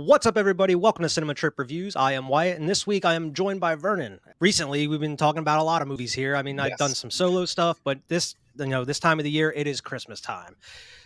What's up, everybody? Welcome to Cinema Trip Reviews. I am Wyatt, and this week I am joined by Vernon. Recently, we've been talking about a lot of movies here. I mean, I've done Yes. some solo stuff, but this time of the year, it is Christmas time.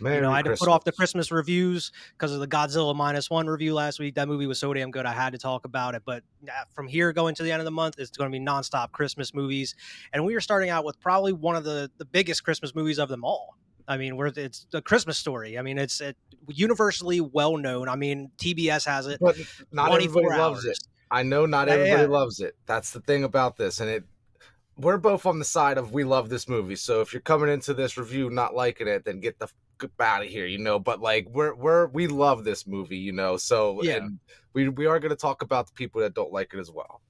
I Merry had to put off the Christmas. Christmas reviews because of the Godzilla -1 review last week. That movie was so damn good, I had to talk about it. But from here going to the end of the month, it's going to be nonstop Christmas movies, and we are starting out with probably one of the biggest Christmas movies of them all. I mean, it's a Christmas Story. I mean, it's universally well known. I mean, TBS has it But not everybody 24 loves it. hours. I know not everybody Yeah, loves it. That's the thing about this. We're both on the side of we love this movie. So if you're coming into this review not liking it, then get the fuck out of here. But like we love this movie. So yeah. and we are gonna talk about the people that don't like it as well.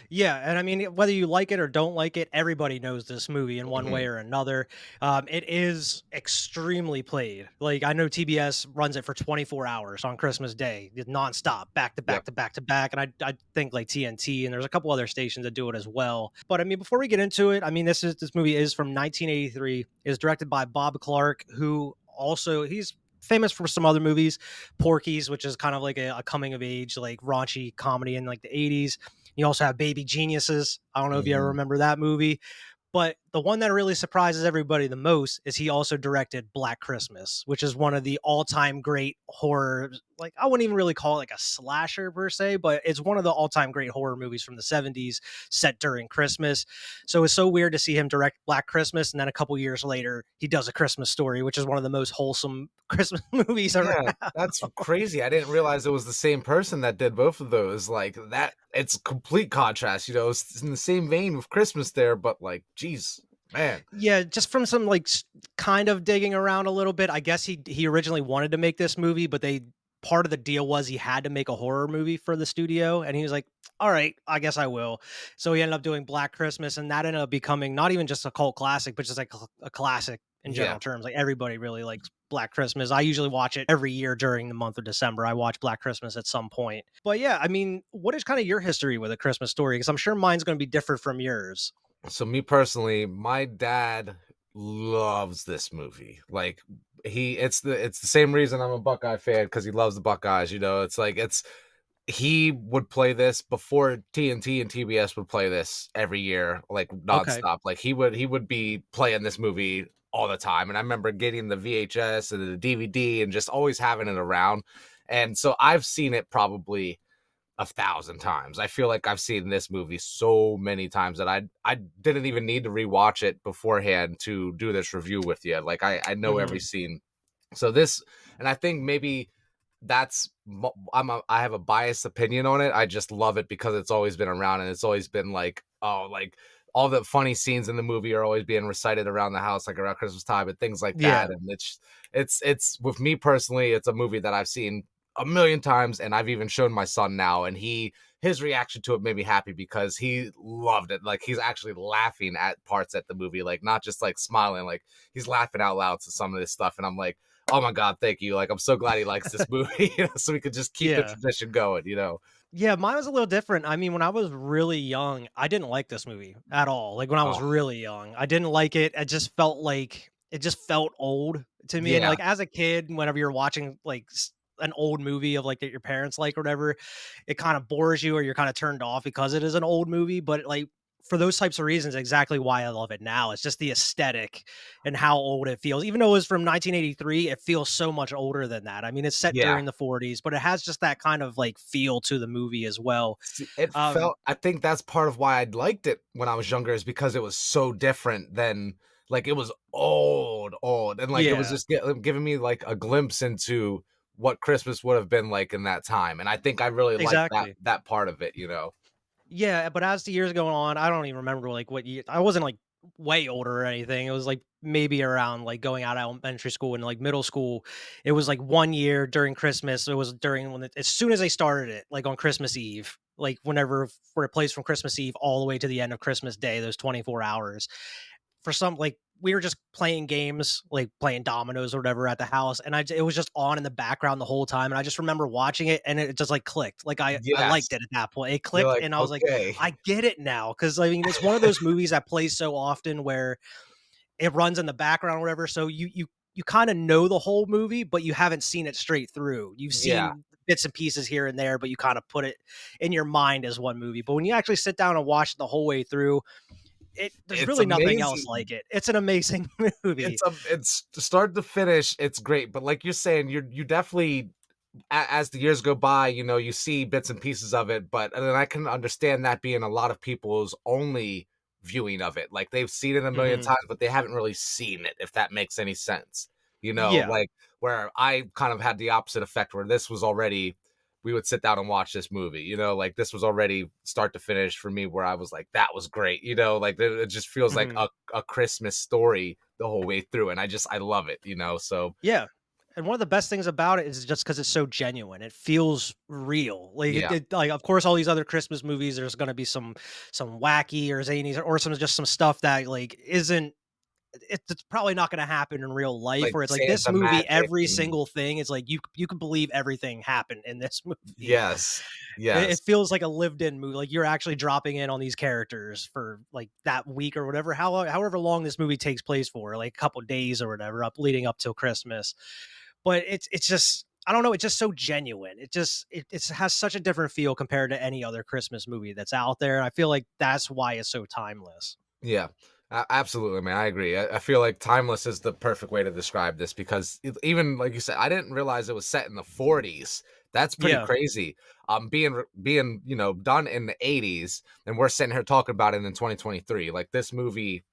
Yeah, and I mean, whether you like it or don't like it, everybody knows this movie in one way Mhm. or another. It is extremely played. Like, I know TBS runs it for 24 hours on Christmas Day, nonstop, back to back Yep. to back to back. And I think like TNT and there's a couple other stations that do it as well. But I mean, before we get into it, I mean, this movie is from 1983. Is directed by Bob Clark, who also he's famous for some other movies, Porky's, which is kind of like a coming of age, like raunchy comedy in like the 80s. You also have Baby Geniuses. I don't know if you ever Mhm. remember that movie. But the one that really surprises everybody the most is he also directed Black Christmas, which is one of the all-time great horror. Like, I wouldn't even really call it like a slasher per se, but it's one of the all-time great horror movies from the 70s set during Christmas. So it's so weird to see him direct Black Christmas, and then a couple years later he does A Christmas Story, which is one of the most wholesome Christmas movies around. Yeah, that's crazy. I didn't realize it was the same person that did both of those. Like that, it's complete contrast. It's in the same vein with Christmas there, but like, geez, man. Yeah, just from some like kind of digging around a little bit. I guess he originally wanted to make this movie, but they part of the deal was he had to make a horror movie for the studio, and he was like, "All right, I guess I will." So he ended up doing Black Christmas, and that ended up becoming not even just a cult classic, but just like a classic in Yeah. general terms. Like, everybody really likes Black Christmas. I usually watch it every year during the month of December. I watch Black Christmas at some point. But yeah, I mean, what is kind of your history with A Christmas Story? Because I'm sure mine's going to be different from yours. So me personally, my dad loves this movie. Like it's the same reason I'm a Buckeye fan because he loves the Buckeyes. It's like he would play this before TNT and TBS would play this every year, like Okay. nonstop. Like he would be playing this movie all the time. And I remember getting the VHS and the DVD and just always having it around. And so I've seen it probably 1,000 times. I feel like I've seen this movie so many times that I didn't even need to rewatch it beforehand to do this review with you. Like I know every Mhm. scene. So this, and I think maybe I have a biased opinion on it. I just love it because it's always been around and it's always been like, oh, like all the funny scenes in the movie are always being recited around the house, like around Christmas time and things like that. Yeah. And it's with me personally, it's a movie that I've seen a million times, and I've even shown my son now, and his reaction to it made me happy because he loved it. Like he's actually laughing at parts at the movie, like not just like smiling, like he's laughing out loud to some of this stuff. And I'm like, oh my god, thank you. Like I'm so glad he likes this movie, so we could just keep the Yeah. tradition going. Yeah, mine was a little different. I mean, when I was really young, I didn't like this movie at all. Like, when I was Oh really young, I didn't like it. It just felt old to me. And yeah, like as a kid, whenever you're watching like an old movie of like that your parents like or whatever, it kind of bores you or you're kind of turned off because it is an old movie. But like for those types of reasons, exactly why I love it now. It's just the aesthetic and how old it feels. Even though it was from 1983, it feels so much older than that. I mean, it's set yeah. during the 40s, but it has just that kind of like feel to the movie as well. See, it Um, felt. I think that's part of why I liked it when I was younger is because it was so different than like it was old, and like it was yeah, just giving me like a glimpse into what Christmas would have been like in that time, and I think I really liked that exactly. that part of it. Yeah, but as the years go on, I don't even remember like what year. I wasn't like way older or anything. It was like maybe around like going out of elementary school and like middle school. It was like one year during Christmas. It was during as soon as they started it, like on Christmas Eve, like where it plays from Christmas Eve all the way to the end of Christmas Day, those 24 hours. For some, like, we were just playing games, like playing dominoes or whatever at the house, and it was just on in the background the whole time, and I just remember watching it, and it just like clicked. Like I Yes, liked it at that point. It you're clicked, like and I was like, okay, I get it now, because I mean, it's one of those movies that plays so often where it runs in the background or whatever. So you kind of know the whole movie, but you haven't seen it straight through. You've yeah, seen bits and pieces here and there, but you kind of put it in your mind as one movie. But when you actually sit down and watch it the whole way through, there's It's really nothing else amazing. like it. It's an amazing movie. It's start to finish, it's great, but like you're saying, you definitely as the years go by, you know, you see bits and pieces of it, but and then I can understand that being a lot of people's only viewing of it. Like they've seen it a million Mhm. times, but they haven't really seen it, if that makes any sense. You know, Yeah. like where I kind of had the opposite effect where this was already we would sit down and watch this movie, you know, like this was already start to finish for me where I was like, that was great, you know, like it just feels like Mhm. a Christmas story the whole way through. And I love it, you know. So Yeah. And one of the best things about it is just because it's so genuine. It feels real. Like yeah, like of course all these other Christmas movies, there's gonna be some wacky or zany or some stuff that like isn't it's probably not gonna happen in real life like where it's like this Santa movie, magic every and single thing is like you can believe everything happened in this movie. yes, It yes, feels like a lived-in movie, like, you're actually dropping in on these characters for, like, that week or whatever, however long this movie takes place for, like, a couple days or whatever, leading up till Christmas. But it's just I don't know, it's just so genuine. It has such a different feel compared to any other Christmas movie that's out there. I feel like that's why it's so timeless. yeah. Absolutely, man. I agree. I feel like timeless is the perfect way to describe this because even like you said, I didn't realize it was set in the 40s. That's pretty Yeah. crazy. Being you know done in the 80s, and we're sitting here talking about it in 2023. Like this movie,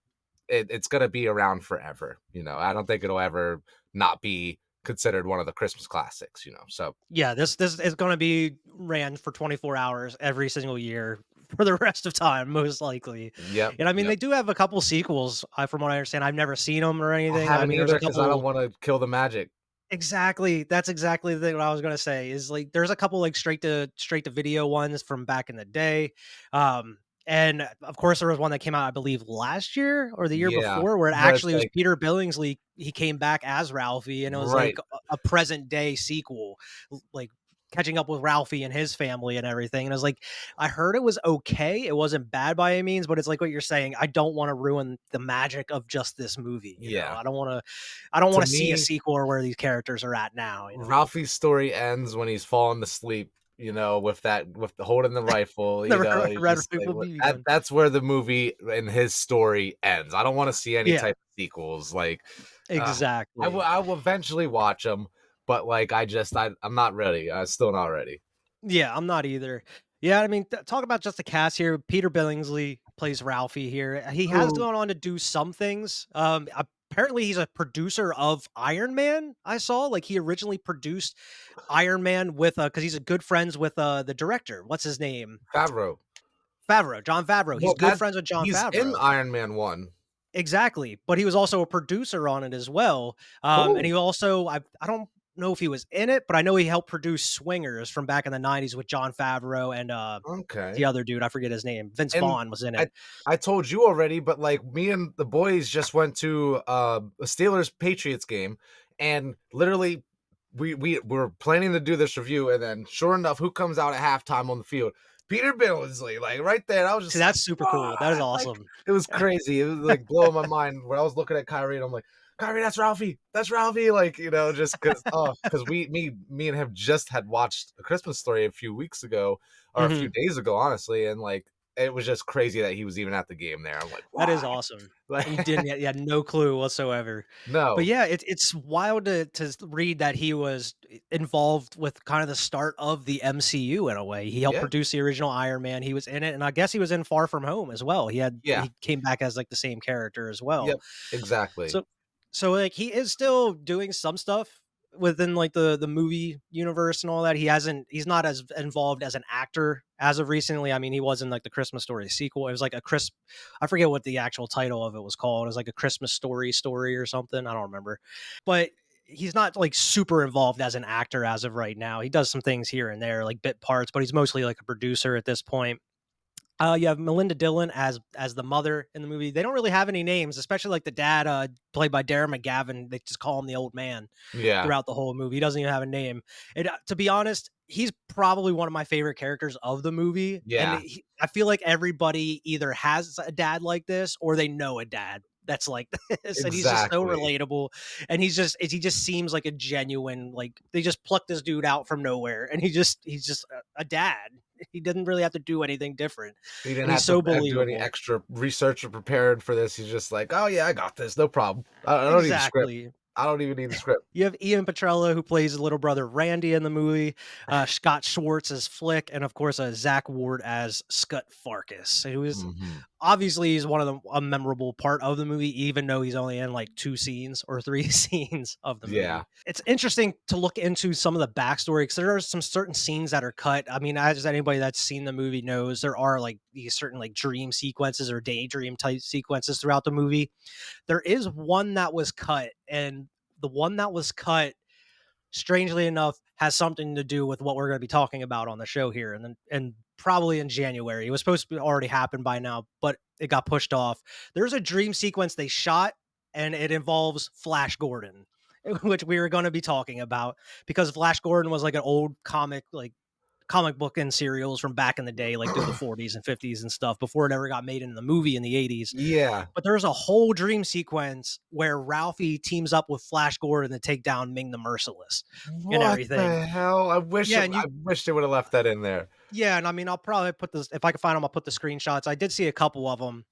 it's gonna be around forever. You know, I don't think it'll ever not be considered one of the Christmas classics. You know, so Yeah, this is gonna be ran for 24 hours every single year for the rest of time, most likely. yep, And I mean, yep. they do have a couple sequels, from what I understand. I've never seen them or I anything. I haven't mean, there's either a because I don't couple. want to kill the magic. Exactly. That's exactly the thing what I was gonna say is like there's a couple like straight to video ones from back in the day. And of course there was one that came out, I believe, last year or the year Yeah, before, where it where it's actually was like Peter Billingsley. He came back as Ralphie, and it was right. like a present day sequel, like catching up with Ralphie and his family and everything. And I was like, I heard it was okay. It wasn't bad by any means, but it's like what you're saying. I don't want to ruin the magic of just this movie. Yeah. I don't To want to see a me, sequel or where these characters are at now, you know? Ralphie's story ends when he's falling asleep, you know, with the holding the rifle, you The know, Red he's Red just like Rifle what BB gun. that's where the movie and his story ends. I don't wanna see any Yeah, type of sequels, like, uh, exactly. I will eventually watch them, but, like, I'm not ready. I'm still not ready. Yeah, I'm not either. Yeah, I mean, talk about just the cast here. Peter Billingsley plays Ralphie here. He has Who gone on to do some things. Apparently he's a producer of Iron Man. I saw like he originally produced Iron Man with because he's a good friends with the director. What's his name? Favreau. Favreau, John Favreau. He's Well, good that friends with John he's in Favreau. Iron Man 1. Exactly, but he was also a producer on it as well, and Cool. he also I don't know if he was in it, but I know he helped produce Swingers from back in the '90s with Jon Favreau and, the Okay. other dude, I forget his name. Vince And Vaughn was in I it. I told you already, but, like, me and the boys just went to, a Steelers-Patriots game, and literally, we were planning to do this review, and then sure enough, who comes out at halftime on the field? Peter Billingsley, like, right there, I was See, just like, that's super cool. That is "What?" Like, awesome. it was crazy, it was, like, blowing my mind where I was looking at Kyrie, and I'm like, "Kyrie, that's Ralphie," like, you know, just 'cause oh, 'cause me and him just had watched A Christmas Story a few weeks ago, or a few Mhm. days ago, honestly, and, like, it was just crazy that he was even at the game there. I'm like, That "What?" is awesome. And Like, you had no clue whatsoever. But no. yeah, it's wild to read that he was involved with kind of the start of the MCU in a way. He helped Yeah, produce the original Iron Man. He was in it, and I guess he was in Far From Home as well. yeah, He came back as like the same character as well. yep, exactly. So like he is still doing some stuff within like the movie universe and all that. He's not as involved as an actor as of recently. I mean, he was in like the Christmas Story sequel. It was like I forget what the actual title of it was called. It was like a Christmas story or something. I don't remember. But he's not like super involved as an actor as of right now. He does some things here and there, like bit parts, but he's mostly like a producer at this point. You have Melinda Dillon as the mother in the movie. They don't really have any names, especially like the dad, played by Darren McGavin. They just call him the old man Yeah, throughout the whole movie. He doesn't even have a name. And to be honest, he's probably one of my favorite characters of the movie. And yeah, I feel like everybody either has a dad like this or they know a dad that's like this, and he's just so Exactly. relatable, and he just seems like a genuine, like they just plucked this dude out from nowhere, and he's just a dad. He didn't really have to do anything different, He didn't and he's have to so do any believable. extra research or prepared for this. He's just like, "Oh, yeah, I got this, no problem. I don't need a script. Exactly. I don't even need a script." You have Ian Petrella, who plays his little brother Randy in the movie, Scott Schwartz as Flick, and of course, Zach Ward as Scut Farkus, who is Mhm. obviously he's one of the a memorable part of the movie, even though he's only in like 2 scenes or 3 scenes of the Yeah. movie. It's interesting to look into some of the backstory because there are some certain scenes that are cut. I mean, as anybody that's seen the movie knows, there are like these certain like dream sequences or daydream type sequences throughout the movie. There is one that was cut, and the one that was cut, strangely enough, has something to do with what we're going to be talking about on the show here, and then and probably in January. It was supposed to be already happen by now, but it got pushed off. There's a dream sequence they shot, and it involves Flash Gordon, which we were going to be talking about because Flash Gordon was like an old comic book and serials from back in the day, like through the 40s and 50s and stuff, before it ever got made into the movie in the 80s. Yeah. But there's a whole dream sequence where Ralphie teams up with Flash Gordon to take down Ming the Merciless and What everything. the hell? Yeah, and I you wish they would've left that in there. yeah, and I mean, I'll probably put this if I can find them, I'll put the screenshots. I did see a couple of them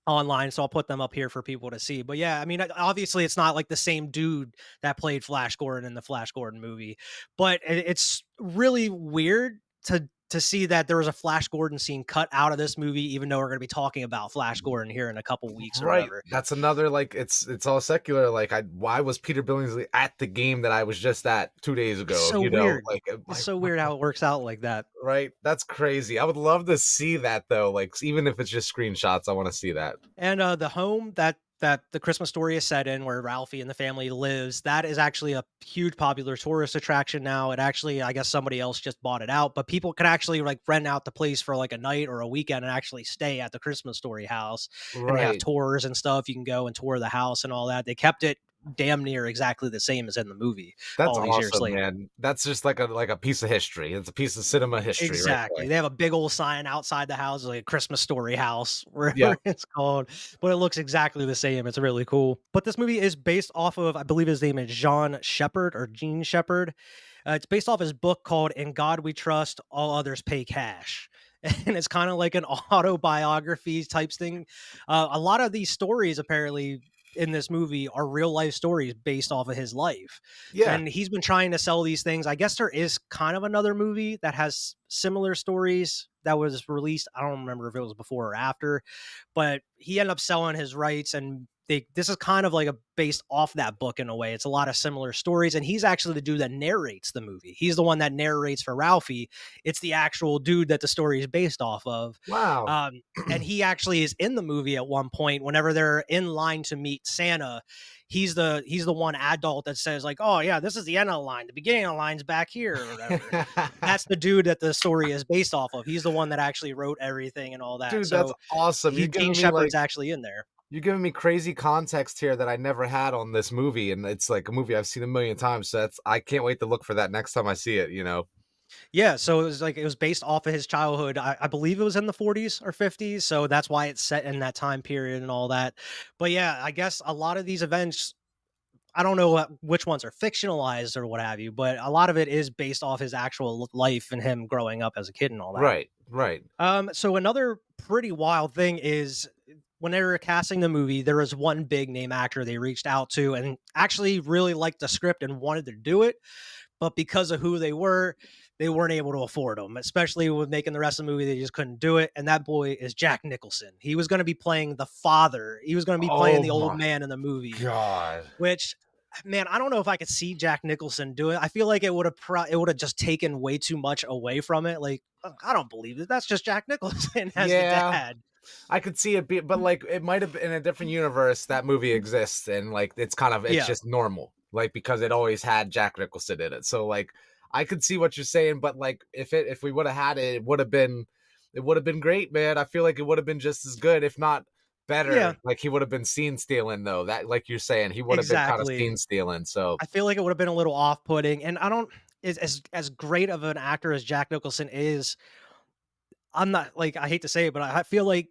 online, so I'll put them up here for people to see. But yeah, I mean, obviously, it's not like the same dude that played Flash Gordon in the Flash Gordon movie, but it's really weird to see that there was a Flash Gordon scene cut out of this movie, even though we're going to be talking about Flash Gordon here in a couple weeks or Right. whatever. That's another, like, it's all secular, like, I why was Peter Billingsley at the game that I was just at 2 days It's ago, so you know? weird. Like, It's like, so what weird the how it works out like that. right? That's crazy. I would love to see that, though, like, even if it's just screenshots, I wanna see that. And the home that the Christmas Story is set in, where Ralphie and the family lives, that is actually a huge popular tourist attraction now. It actually, I guess somebody else just bought it out, but people can actually like rent out the place for like a night or a weekend and actually stay at the Christmas Story house. And they have Right. tours and stuff. You can go and tour the house and all that. They kept it damn near exactly the same as in the movie That's all these years awesome, later. man. That's just like a piece of history. It's a piece of cinema history right Exactly. there. They have a big old sign outside the house, like a Christmas Story house, wherever Yep. it's called, but it looks exactly the same. It's really cool. But this movie is based off of, I believe his name is Jean Shepherd or Gene Shepherd. It's based off his book called In God We Trust, All Others Pay Cash. And it's kind of like an autobiography types thing. A lot of these stories, apparently, in this movie are real life stories based off of his life. Yeah. And he's been trying to sell these things. I guess there is kind of another movie that has similar stories that was released. I don't remember if it was before or after, but he ended up selling his rights, and this is kind of like a based off that book in a way. It's a lot of similar stories, and he's actually the dude that narrates the movie. He's the one that narrates for Ralphie. It's the actual dude that the story is based off of. Wow. Um, and he actually is in the movie at one point whenever they're in line to meet Santa. He's the one adult that says like, oh yeah, this is the end of the line, the beginning of the line's back here or whatever. That's the dude that the story is based off of. He's the one that actually wrote everything and all that. Dude, that's So awesome. Gene Shepard's actually in there. You're giving me crazy context here that I never had on this movie, and it's like a movie I've seen a million times, so that's I can't wait to look for that next time I see it, you know? Yeah, so it was like it was based off of his childhood. I believe it was in the 40s or 50s, so that's why it's set in that time period and all that. But yeah, I guess a lot of these events, I don't know which ones are fictionalized or what have you, but a lot of it is based off his actual life and him growing up as a kid and all that. Right, right. So another pretty wild thing is when they were casting the movie, there was one big name actor they reached out to and actually really liked the script and wanted to do it, but because of who they weren't able to afford them, especially with making the rest of the movie. They just couldn't do it. And that boy is Jack Nicholson. He was going to be playing the father. He was going to be playing Oh the old my man in the movie, god. which, man, I don't know if I could see Jack Nicholson do it. I feel like it would have just taken way too much away from it. Like, I don't believe it. That's just Jack Nicholson as the Yeah, dad. I could see it be but, like, it might have been in a different universe, that movie exists, and, like, it's Yeah. just normal, like, because it always had Jack Nicholson in it, so, like, I could see what you're saying, but, like, if we woulda had it, it would have been great, man. I feel like it would have been just as good, if not Yeah, better. Like he would have been scene stealing though. That like you're saying, he would have been kind of exactly. scene stealing. So I feel like it would have been a little off-putting, and I don't as great of an actor as Jack Nicholson is, I'm not like I hate to say it, but I feel like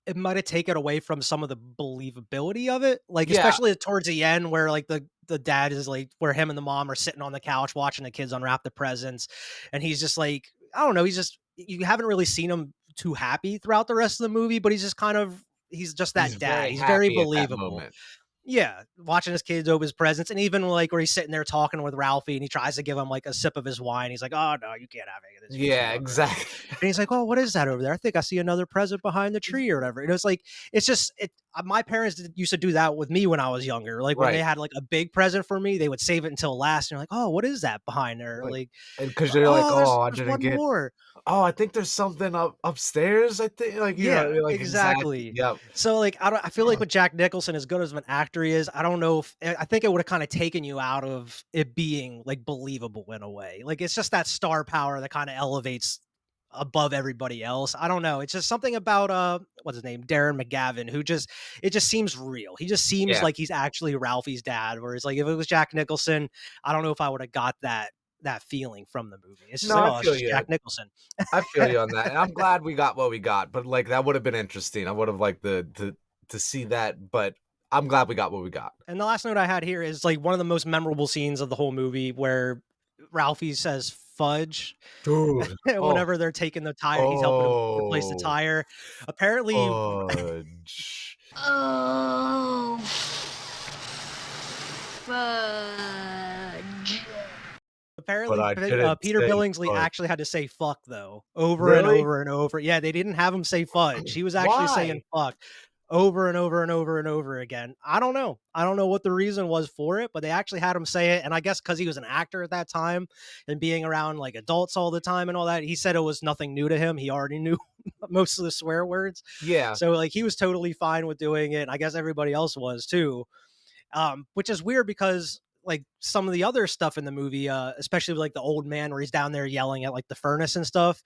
it might have taken away from some of the believability of it, like, Yeah, especially towards the end where, like, the dad is, like where him and the mom are sitting on the couch watching the kids unwrap the presents, and he's just like, I don't know, he's just you haven't really seen him too happy throughout the rest of the movie, but he's just kind of he's just he's that dad. very He's very happy at that believable. moment. Yeah, watching his kids open his presents, and even, like, where he's sitting there talking with Ralphie, and he tries to give him, like, a sip of his wine, he's like, "Oh, no, you can't have any of this, you're too Yeah, young," or whatever, exactly. and he's like, "Oh, what is that over there? I think I see another present behind the tree," or whatever, and it's like it's just my parents used to do that with me when I was younger, like, when they Right. had, like, a big present for me, they would save it until last, and you're like, "Oh, what is that behind there?" Like, Like, and because you're like, "Oh, "Oh, I there's didn't one get more." oh, I think there's something upstairs, I think," like, you know, Yeah, you're like, exactly, exactly. yep. So, like, I feel like with Jack Nicholson, as good as of an actor he is, I don't know if I think it would've kinda taken you out of it being, like, believable in a way. Like, it's just that star power that kinda elevates above everybody else. I don't know. It's just something about, what's his name? Darren McGavin, who just it just seems real. He just seems Yeah. like he's actually Ralphie's dad, whereas, like, if it was Jack Nicholson, I don't know if I would've got that feeling from the movie. It's just No, like, I "Oh, it's feel just you. Jack Nicholson." I feel you on that, and I'm glad we got what we got, but, like, that would've been interesting. I would've liked to see that, but I'm glad we got what we got. And the last note I had here is like one of the most memorable scenes of the whole movie where Ralphie says fudge Dude. Oh, whenever they're taking the tire, he's helping him replace the oh, tire. Apparently, fudge. Oh, fudge. But apparently, I didn't Peter say Billingsley fudge. actually had to say fuck though over and Really? over and over. Yeah, they didn't have him say fudge. He was actually saying Why? fuck over and over and over and over again. I don't know. I don't know what the reason was for it, but they actually had him say it. And I guess because he was an actor at that time and being around like adults all the time and all that, he said it was nothing new to him. He already knew most of the swear words. Yeah. So like he was totally fine with doing it. And I guess everybody else was too. Which is weird because like some of the other stuff in the movie, especially like the old man where he's down there yelling at like the furnace and stuff,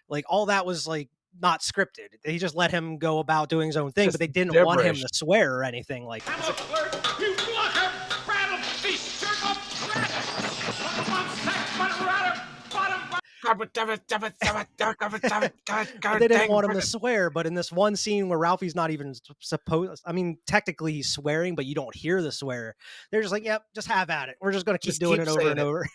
like all that was like not scripted. They just let him go about doing his own thing, but Just they didn't want him gibberish. to swear or anything like that. But they didn't want him to swear. But in this one scene where Ralphie's not even supposed, I mean, technically he's swearing, but you don't hear the swear. They're just like, "Yep, just have at it. We're just gonna keep Just doing keep it over saying and it. over."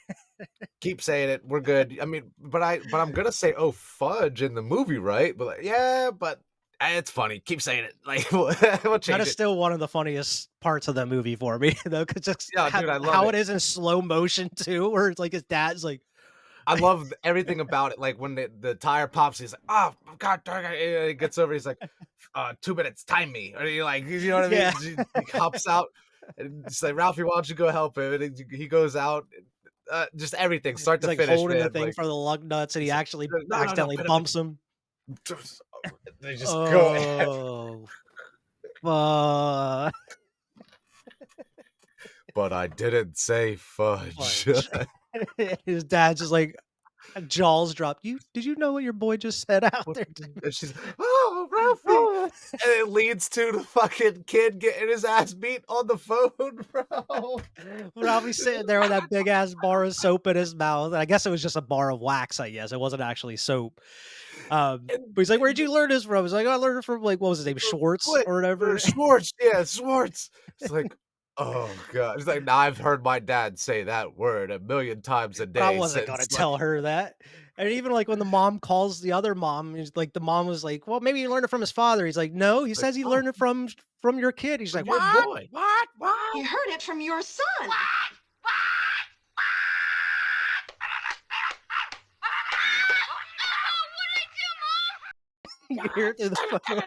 Keep saying it. We're good. I mean, but I'm gonna say, "Oh, fudge" in the movie, right? But, like, yeah, but, it's funny. Keep saying it. Like, we'll That change is it. still one of the funniest parts of the movie for me, though, because just Yeah, dude, I love how it. it is in slow motion too, where it's like his dad's like, I love everything about it, like, when the tire pops, he's like, "Oh, god dang it," and he gets over, he's like, 2 minutes, time me," or he like, you know what I mean? yeah, He hops out, and it's like, "Ralphie, why don't you go help him?" And he goes out, just everything, start he's to like finish, holding the man, thing like, for the lug nuts, and he he's like, actually "No, no, no, accidentally put him bumps him. just they just go Oh, fuck. but I didn't say fudge. Fudge. His dad's just like jaws dropped. Did you know what your boy just said out What there? and she's, "Oh, Ralphie," Oh. and it leads to the fucking kid getting his ass beat on the phone, bro. Ralphie's sitting there with that big ass bar of soap in his mouth. I guess it was just a bar of wax. I guess it wasn't actually soap. But he's like, "Where'd you learn this from?" He's like, "Oh, I learned it from like what was his name, Schwartz What? or Or whatever." Schwartz, yeah, Schwartz. It's like, oh god. It's like, "Now I've heard my dad say that word a million times a But I day wasn't gonna since, like." tell her that. And even like when the mom calls the other mom, he's like the mom was like, "Well, maybe he learned it from his father." He's like, "No, he Like, says he "Oh, learned it from your kid." He's from like, your "What?" boy. What? What?" He heard it from your son. You hear it through the phone.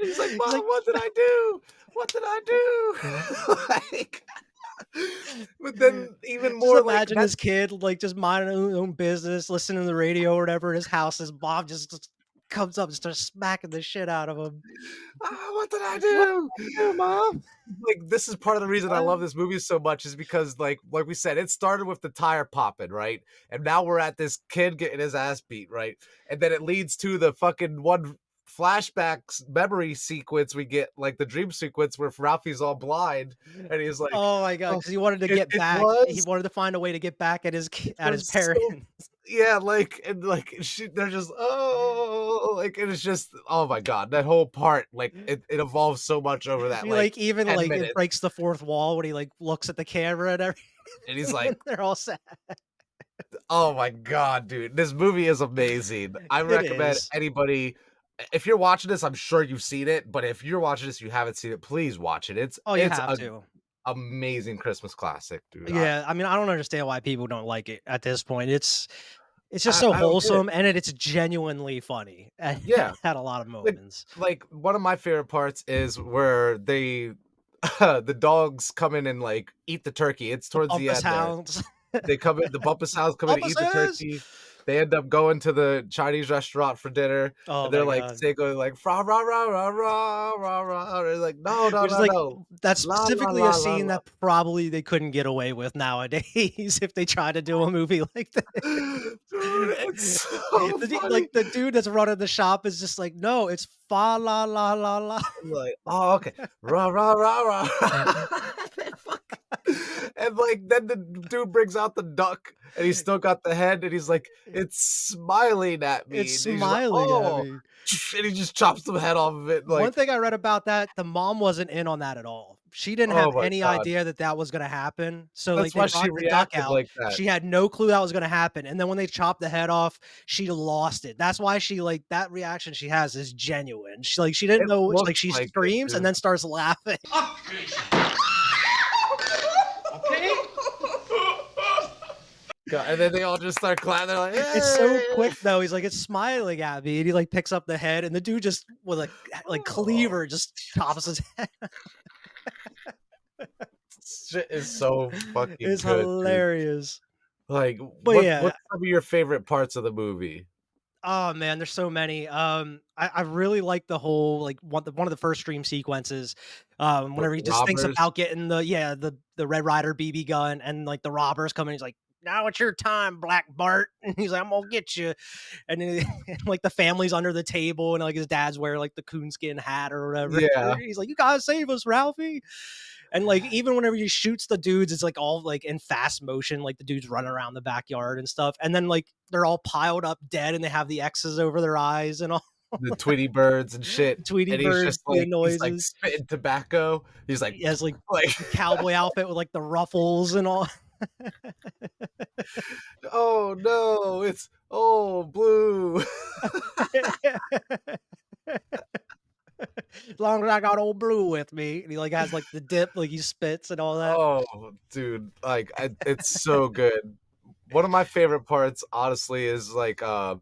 He's like, He's "Mom, like, what did I do? What did I do?" Like, but then even just more like imagine that. this kid like just minding his own business, listening to the radio or whatever in his house. His mom just comes up and starts smacking the shit out of him. "Ah, what did I What do?" did you do, mom? Like, this is part of the reason I love this movie so much is because, like we said, it started with the tire popping, right? And now we're at this kid getting his ass beat, right? And then it leads to the fucking one flashbacks memory sequence we get, like the dream sequence where Ralphie's all blind and he's like, Oh my god, "Oh, because he wanted to it get it back. He was wanted to find a way to get back at it at his was so." parents. Yeah, like, and, like, they're just, "Oh," Like, it was just, oh my god, that whole part, like, it evolves so much over that, He, like, like, even, 10 like, it minutes, breaks the fourth wall when he, like, looks at the camera and everything and he's when like, they're all sad. oh my god, dude, this movie is amazing. I It recommend is. anybody, if you're watching this, I'm sure you've seen it, but if you're watching this, you haven't seen it, please watch it. Oh, you It's have a to. amazing Christmas classic, dude. Yeah, I mean, I don't understand why people don't like it at this point. It's just so I don't get it. wholesome, and it's genuinely funny at Yeah, at a lot of like moments. one of my favorite parts is where they the dogs come in and, like, eat the turkey. It's The towards the Bumpus end there. Hounds. They come in, the Bumpus House come in to eat the Bumpuses! turkey. They end up going to the Chinese restaurant for dinner, Oh and they're my like god. singing like "Fra ra ra ra ra ra ra." They're like, "No, no, Which is no, like no. that's La la specifically a la la scene la." that probably they couldn't get away with nowadays if they tried to do a movie like that. Dude, it's so funny. The dude that's running the shop is just like, "No, it's fa la la la la." I'm like, "Oh, okay. Ra ra ra ra." And fuck and, like, then the dude brings out the duck, and he's still got the head, and he's like, "It's smiling at It's me." And he's just like, smiling at "Oh," me. and he just chops the head off of it, One like, thing I read about that, the mom wasn't in on that at all. She didn't have oh my any god. idea that that was gonna happen, so, like, That's they why she brought the duck reacted out, like that. she had no clue that was gonna happen, and then when they chopped the head off, she lost it. That's why she like, that reaction she has is genuine. She didn't It know like, looks she like it screams and too. then starts laughing. Okay? God, and then they all just start clapping, they're like, It's so "Yay!" quick though, he's like, "It's smiling at me," and he, like, picks up the head, and the dude just with a Oh, cleaver just chops his head. shit is so fucking It's good, dude. hilarious. Like, But yeah, what's some of your favorite parts of the movie? oh man, there's so many. I really like the whole like one of the first stream sequences. With Whenever he the just thinks robbers? about getting the Red Ryder BB gun and like the robbers come in, he's like, "Now it's your time, Black Bart," and he's like, "I'm gonna get you," and then and, like the family's under the table and like his dad's wearing like the coonskin hat or whatever. Yeah. He's like, "You gotta save us, Ralphie." And like even whenever he shoots the dudes, it's like all like in fast motion, like the dudes running around the backyard and stuff. And then like they're all piled up dead and they have the X's over their eyes and all The Tweety birds and shit, Tweety and he's birds just doing like he's, like, noises. spitting tobacco. He's like He has like like, the cowboy outfit with like the ruffles and all. "Oh, no, it's oh, blue." As long as I got old blue with me. And he like has like the dip, like he spits and all that. Oh, dude, like, it's so good. One of my favorite parts, honestly, is, like, and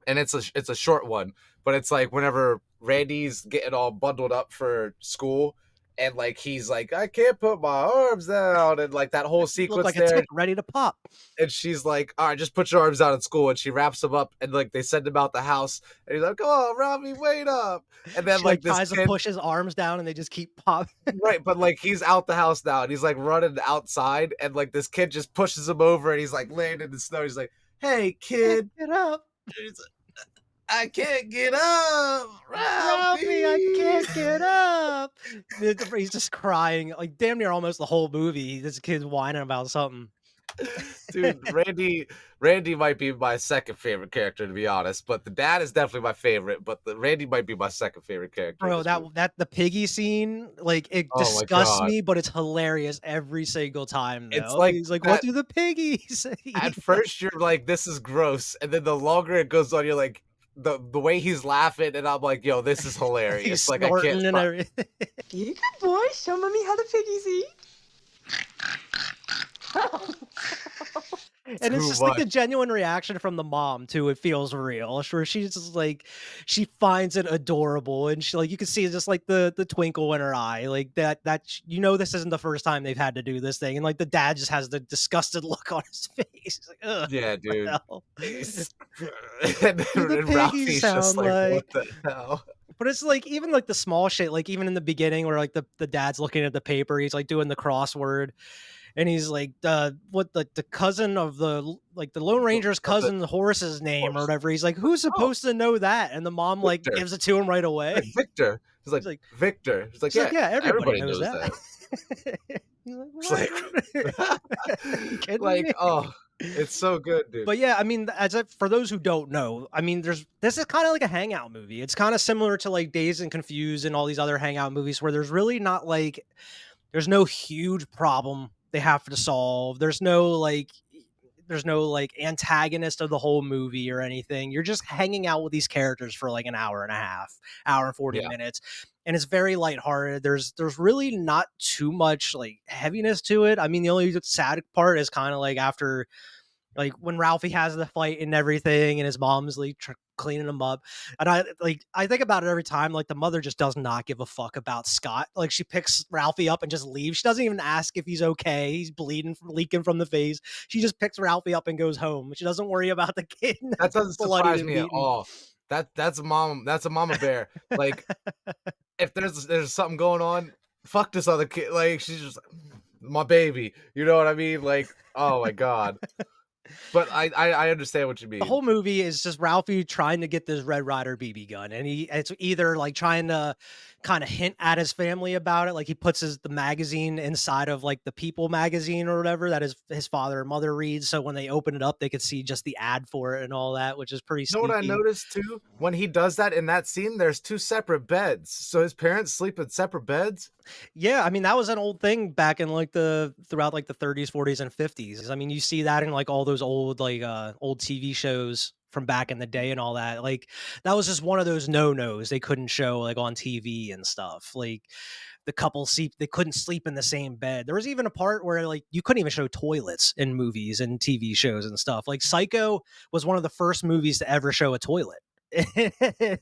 it's a short one, but it's, like, whenever Randy's getting all bundled up for school, and, like, he's like, "I can't put my arms down," and, like, that whole Look sequence like a there, tick ready to pop. and she's like, "All right, just put your arms out at school," and she wraps him up, and, like, they send him out the house, and he's like, "Come on, Robbie, wait up," and then, She like like, this tries to kid, push his arms down and they just keep popping. right, but, like, he's out the house now, and he's, like, running outside, and, like, this kid just pushes him over, and he's, like, laying in the snow, he's like, "Hey, kid." Get up. And he's like, "I can't get up, Ralphie, I Ralphie." can't get up. He's just crying, like damn near almost the whole movie. This kid's whining about something. Dude, Randy might be my second favorite character, to be honest, but the dad is definitely my favorite, but the Randy might be my second favorite character in Bro, this movie. that the piggy scene, like it Oh my disgusts god. me, but it's hilarious every single time It's though. like He's like, "What that do the piggies at eat?" first you're like, "This is gross," and then the longer it goes on, you're like, the way he's laughing, and I'm like, "Yo, this is He's hilarious." Like, I can't snorting and stop. everything. You good boy. Show mommy how the piggies eat. And it's Too just like much. the genuine reaction from the mom too. It feels real. Where she's just like she finds it adorable, and she like you can see just like the twinkle in her eye, like you know this isn't the first time they've had to do this thing, and like the dad just has the disgusted look on his face. He's like, "Ugh, Yeah, what dude. the hell?" He's and Do the then piggies Ralphie's just sound like, "What like? the hell?" But it's like even like the small shit, like even in the beginning where like the dad's looking at the paper, he's like doing the crossword, and he's like, what the cousin of the Lone Ranger's Of the cousin horse's name or horse. whatever. He's like, who's Oh, supposed to know that? And the mom like Victor. gives it to him right He's away. like, "Victor." He's like, He's like, "Victor." He's like, she's like, "Yeah, yeah, everybody everybody knows knows that. that." He's like, It's what? like You kidding like, me? oh. It's so good, dude. But yeah, I mean, as if for those who don't know, I mean, this is kind of like a hangout movie. It's kind of similar to like Dazed and Confused and all these other hangout movies where there's really not like there's no huge problem they have to solve. There's no like antagonist of the whole movie or anything. You're just hanging out with these characters for like an hour and a half, hour and 40 Yeah. minutes. And it's very lighthearted. There's really not too much like heaviness to it. I mean, the only sad part is kind of like after like when Ralphie has the fight and everything, and his mom's like cleaning him up, and I think about it every time. Like the mother just does not give a fuck about Scott. Like she picks Ralphie up and just leaves. She doesn't even ask if he's okay. He's bleeding, leaking from the face. She just picks Ralphie up and goes home. She doesn't worry about the kid That that's doesn't bloodied surprise and me at beaten. all. That's a mom. That's a mama bear. Like if there's something going on, fuck this other kid. Like she's just like, my baby. You know what I mean? Like, oh my god. But I understand what you The mean. whole movie is just Ralphie trying to get this Red Ryder BB gun, and it's either like trying to kind of hint at his family about it, like he puts the magazine inside of like the People magazine or whatever that his father and mother reads, so when they open it up, they could see just the ad for it and all that, which is pretty You know what I sneaky. noticed too? When he does that in that scene, there's two separate beds. So his parents sleep in separate beds. Yeah, I mean, that was an old thing back in like throughout like the 30s, 40s, and 50s. I mean, you see that in like all those old old TV shows from back in the day and all that. Like that was just one of those no-nos they couldn't show like on TV and stuff. Like the couple sleep they couldn't sleep in the same bed. There was even a part where like you couldn't even show toilets in movies and TV shows and stuff. Like Psycho was one of the first movies to ever show a toilet.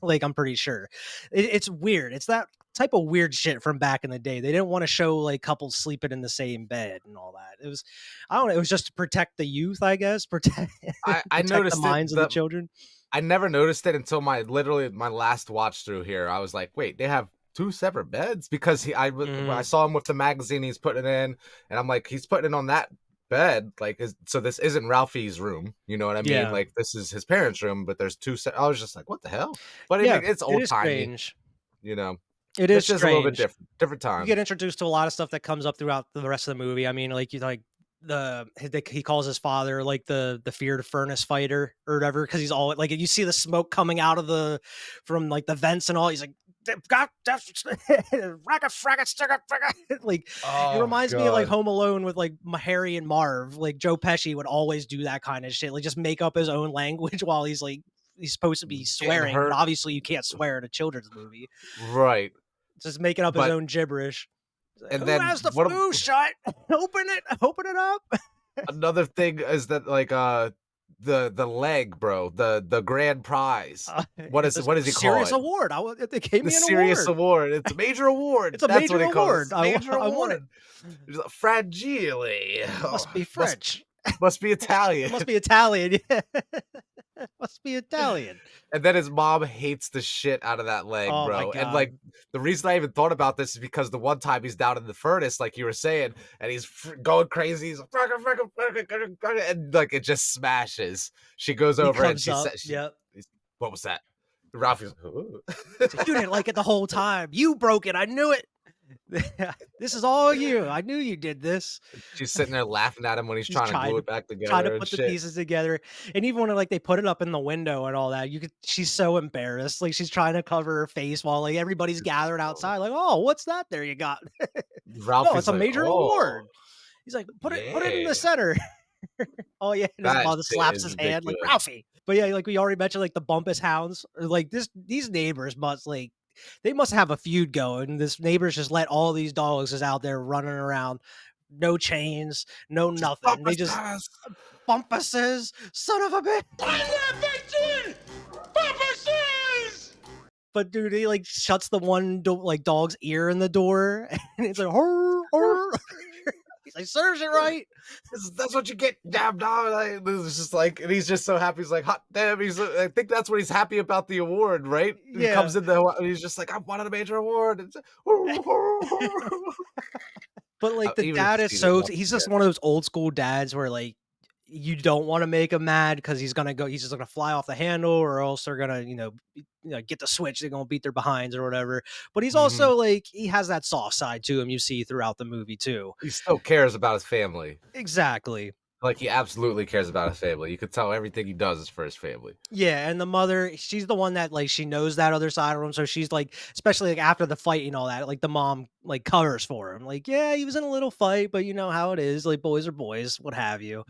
Like I'm pretty sure it's weird. It's that type of weird shit from back in the day. They didn't want to show like couples sleeping in the same bed and all that. It was, I don't know, it was just to protect the youth, I guess, protect I protect the noticed it. minds of the children. I never noticed it until my last watch through here. I was like, wait, they have two separate beds because I Mhm. saw him with the magazine he's putting it in, and I'm like, he's putting it on that bed. Like, so this isn't Ralphie's room. You know what I mean? Yeah, Like, this is his parents' room, but there's two. I was just like, what the hell? But yeah, it's it old is timey. strange. You know, It is it's just a little bit strange. different. Different You time. get introduced to a lot of stuff that comes up throughout the rest of the movie. I mean, like you like he calls his father like the feared furnace fighter or whatever because he's all like you see the smoke coming out of the from like the vents and all. He's like, "God, racket, fracket, sticker, fricka." Like it Oh reminds me of like god. Home Alone with like Harry and Marv. Like Joe Pesci would always do that kind of shit, like just make up his own language while he's supposed to be Getting swearing, but hurt. obviously you can't swear in a children's movie. Right. Just making up his But own gibberish. and Who then has the what foo shut? Open it up. another thing is that like the leg, bro, the grand prize. It's a What does he call serious it? award. They gave The me an serious award. award. It's a major award. It's a That's what major he calls it. award. It's a major I won it. award. He's like, fragile. Must be Must French. must be Italian. Must be Italian. Yeah. Must be Italian. And then his mom hates the shit out of that leg, Oh my bro. And like god. the reason I even thought about this is because the one time he's down in the furnace, like you were saying, and he's going crazy. He's like, "Fricka, fricka, fricka, fricka, fricka," and like it just smashes. She goes He over and comes she up. says, Yep. "What was that?" Ralphie's like, "Ooh." He's like, you didn't like it the whole time. You broke it. I knew it. This is all you. I knew you did this. She's sitting there laughing at him when he's She's trying to glue trying it back to together and put the shit. pieces together, and even when, like, they put it up in the window and all that, you could she's so embarrassed, like, she's trying to cover her face while, like, everybody's gathered outside, like, "Oh, what's that there you got?" "Oh, it's Ralphie's a like, major "Oh, award." He's like, put it in the yeah, center." Oh, yeah, and his that mother shit slaps is his hand, like, ridiculous." "Ralphie." But, yeah, like, we already mentioned, like, the Bumpus Hounds, or, like, these neighbors must, like they must have a feud going. This neighbors just let all these dogs just out there running around, no chains, no Just nothing. They Papa just says. Bumpuses, son of a bitch. But dude, he like shuts the one like dog's ear in the door, and it's like, "Horr, horr." He's like, serves it right. That's what you get, damn dog. Like, this is just like, and he's just so happy. He's like, hot damn. I think that's what he's happy about the award, right? He Yeah. comes in and he's just like, I wanted a major award. It's, But like the even if dad you is see it, so watch he's it just again. one of those old school dads where like you don't want to make him mad because he's just gonna fly off the handle or else they're gonna, get the switch, they're gonna beat their behinds or whatever. But he's Mhm. also like he has that soft side to him you see throughout the movie too. He still cares about his family. Exactly. Like, he absolutely cares about his family. You could tell everything he does is for his family. Yeah, and the mother, she's the one that, like, she knows that other side of him, so she's like, especially, like, after the fight and all that, like, the mom, like, covers for him, like, "Yeah, he was in a little fight, but you know how it is, like, boys are boys, what have you."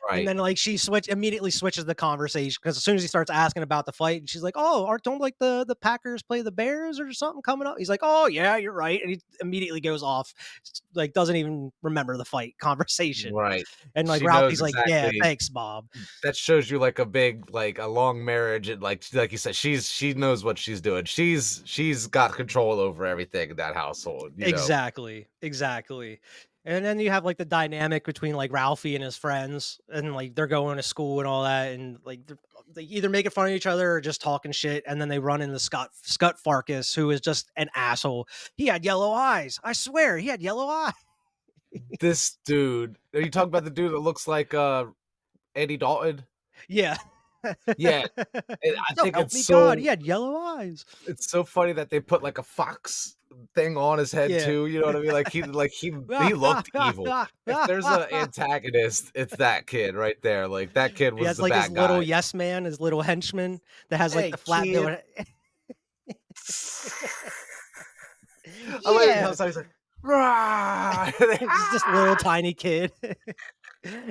And Right. then, like, she immediately switches the conversation because as soon as he starts asking about the fight, and she's like, "Oh, aren't don't like the Packers play the Bears or something coming up?" He's like, "Oh, yeah, you're right," and he immediately goes off, like, doesn't even remember the fight conversation. Right. And, like, She knows Ralphie's like, "Yeah, exactly. thanks, Bob." That shows you, like, a big, like, a long marriage, and, like you said, she knows what she's doing. She's got control over everything in that household, you know? Exactly, exactly. And then you have, like, the dynamic between, like, Ralphie and his friends, and, like, they're going to school and all that, and, like, they either making fun of each other or just talking shit, and then they run into Scott Farkas, who is just an asshole. He had yellow eyes. I swear, he had yellow eyes. This dude, are you talking about the dude that looks like, Andy Dalton? Yeah. Yeah, I So think help me God, he had yellow eyes. it's so funny that they put, like, a fox thing on his head Yeah. too, you know what I mean? He looked evil. If there's an antagonist, it's that kid right there, like, that kid He was has, the like, his bad little guy. yes man, his little henchman that has, like, "Hey, the flat bill. kid." I like he Yeah. comes out, he's like, "Rah!" He's just a little tiny kid.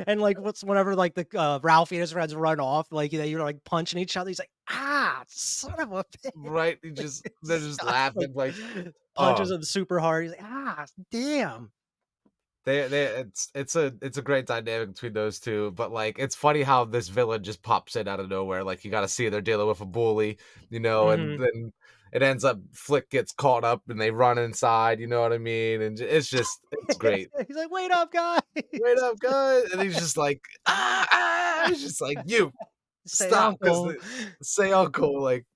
And, like, whenever, like, the, Ralphie and his friends run off, like, you're, like, punching each other, he's like, "Ah, son of a Right? They're just Scott, like, laughing like, punches oh, him super hard, he's like, "Ah, damn." they it's a great dynamic between those 2, but, like, it's funny how this villain just pops in out of nowhere, like, you gotta see they're dealing with a bully, you know, and Mhm. then it ends up Flick gets caught up and they run inside, you know what I mean? And it's great. He's like, "Wait up, guys." "Wait up, guys," and he's just like, "Ah, ah," he's just like, "You, Say, stop," 'cause "Uncle." the say uncle, like,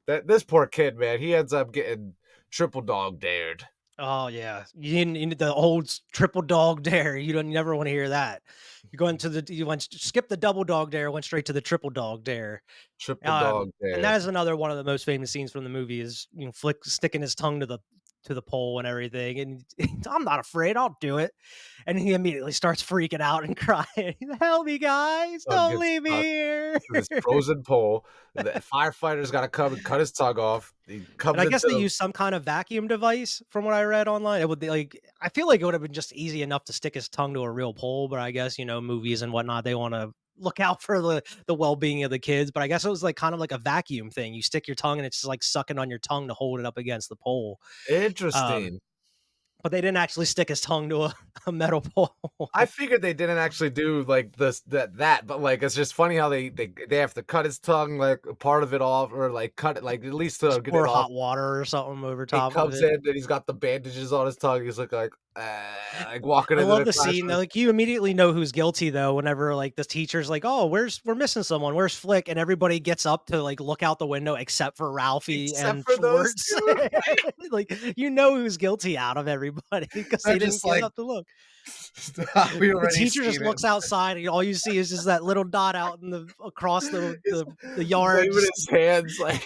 that this poor kid, man, he ends up getting triple dog dared. Oh, yeah. You need the old triple dog dare. You don't never wanna hear that. You went skip the double dog dare, went straight to the triple dog dare. Triple dog And that dared. is another one of the most famous scenes from the movie is, Flick sticking his tongue to the pole and everything, and "I'm not afraid, I'll do it." And he immediately starts freaking out and crying. "Help me, guys, Tongue don't gets leave me stuck here." to this frozen pole. The firefighter's gotta come and cut his tongue off. He And comes I into guess they the use some kind of vacuum device from what I read online. It would be like I feel like it would have been just easy enough to stick his tongue to a real pole, but I guess, movies and whatnot, they wanna look out for the well-being of the kids, but I guess it was like kind of like a vacuum thing. You stick your tongue and it's just like sucking on your tongue to hold it up against the pole. Um, interesting. but they didn't actually stick his tongue to a, a metal pole. I figured they didn't actually do, like, that, but, like, it's just funny how they have to cut his tongue, like, part of it off or, like, cut it, like, at least to Just get it pour off. hot water or something over He top of comes it. in and he's got the bandages on his tongue. He's looking like walking I into love the the scene though, classroom. like, you immediately know who's guilty though, whenever, like, the teacher's like, "Oh, we're missing someone, where's Flick?" And everybody gets up to, like, look out the window except for Ralphie Except and for those Schwartz. 2, right? Like, you know who's guilty out of everybody because They're they didn't just get like, up to look. "We The already teacher just seen it." looks outside, and all you see is just that little dot out in the across He's the yard, waving just his hands like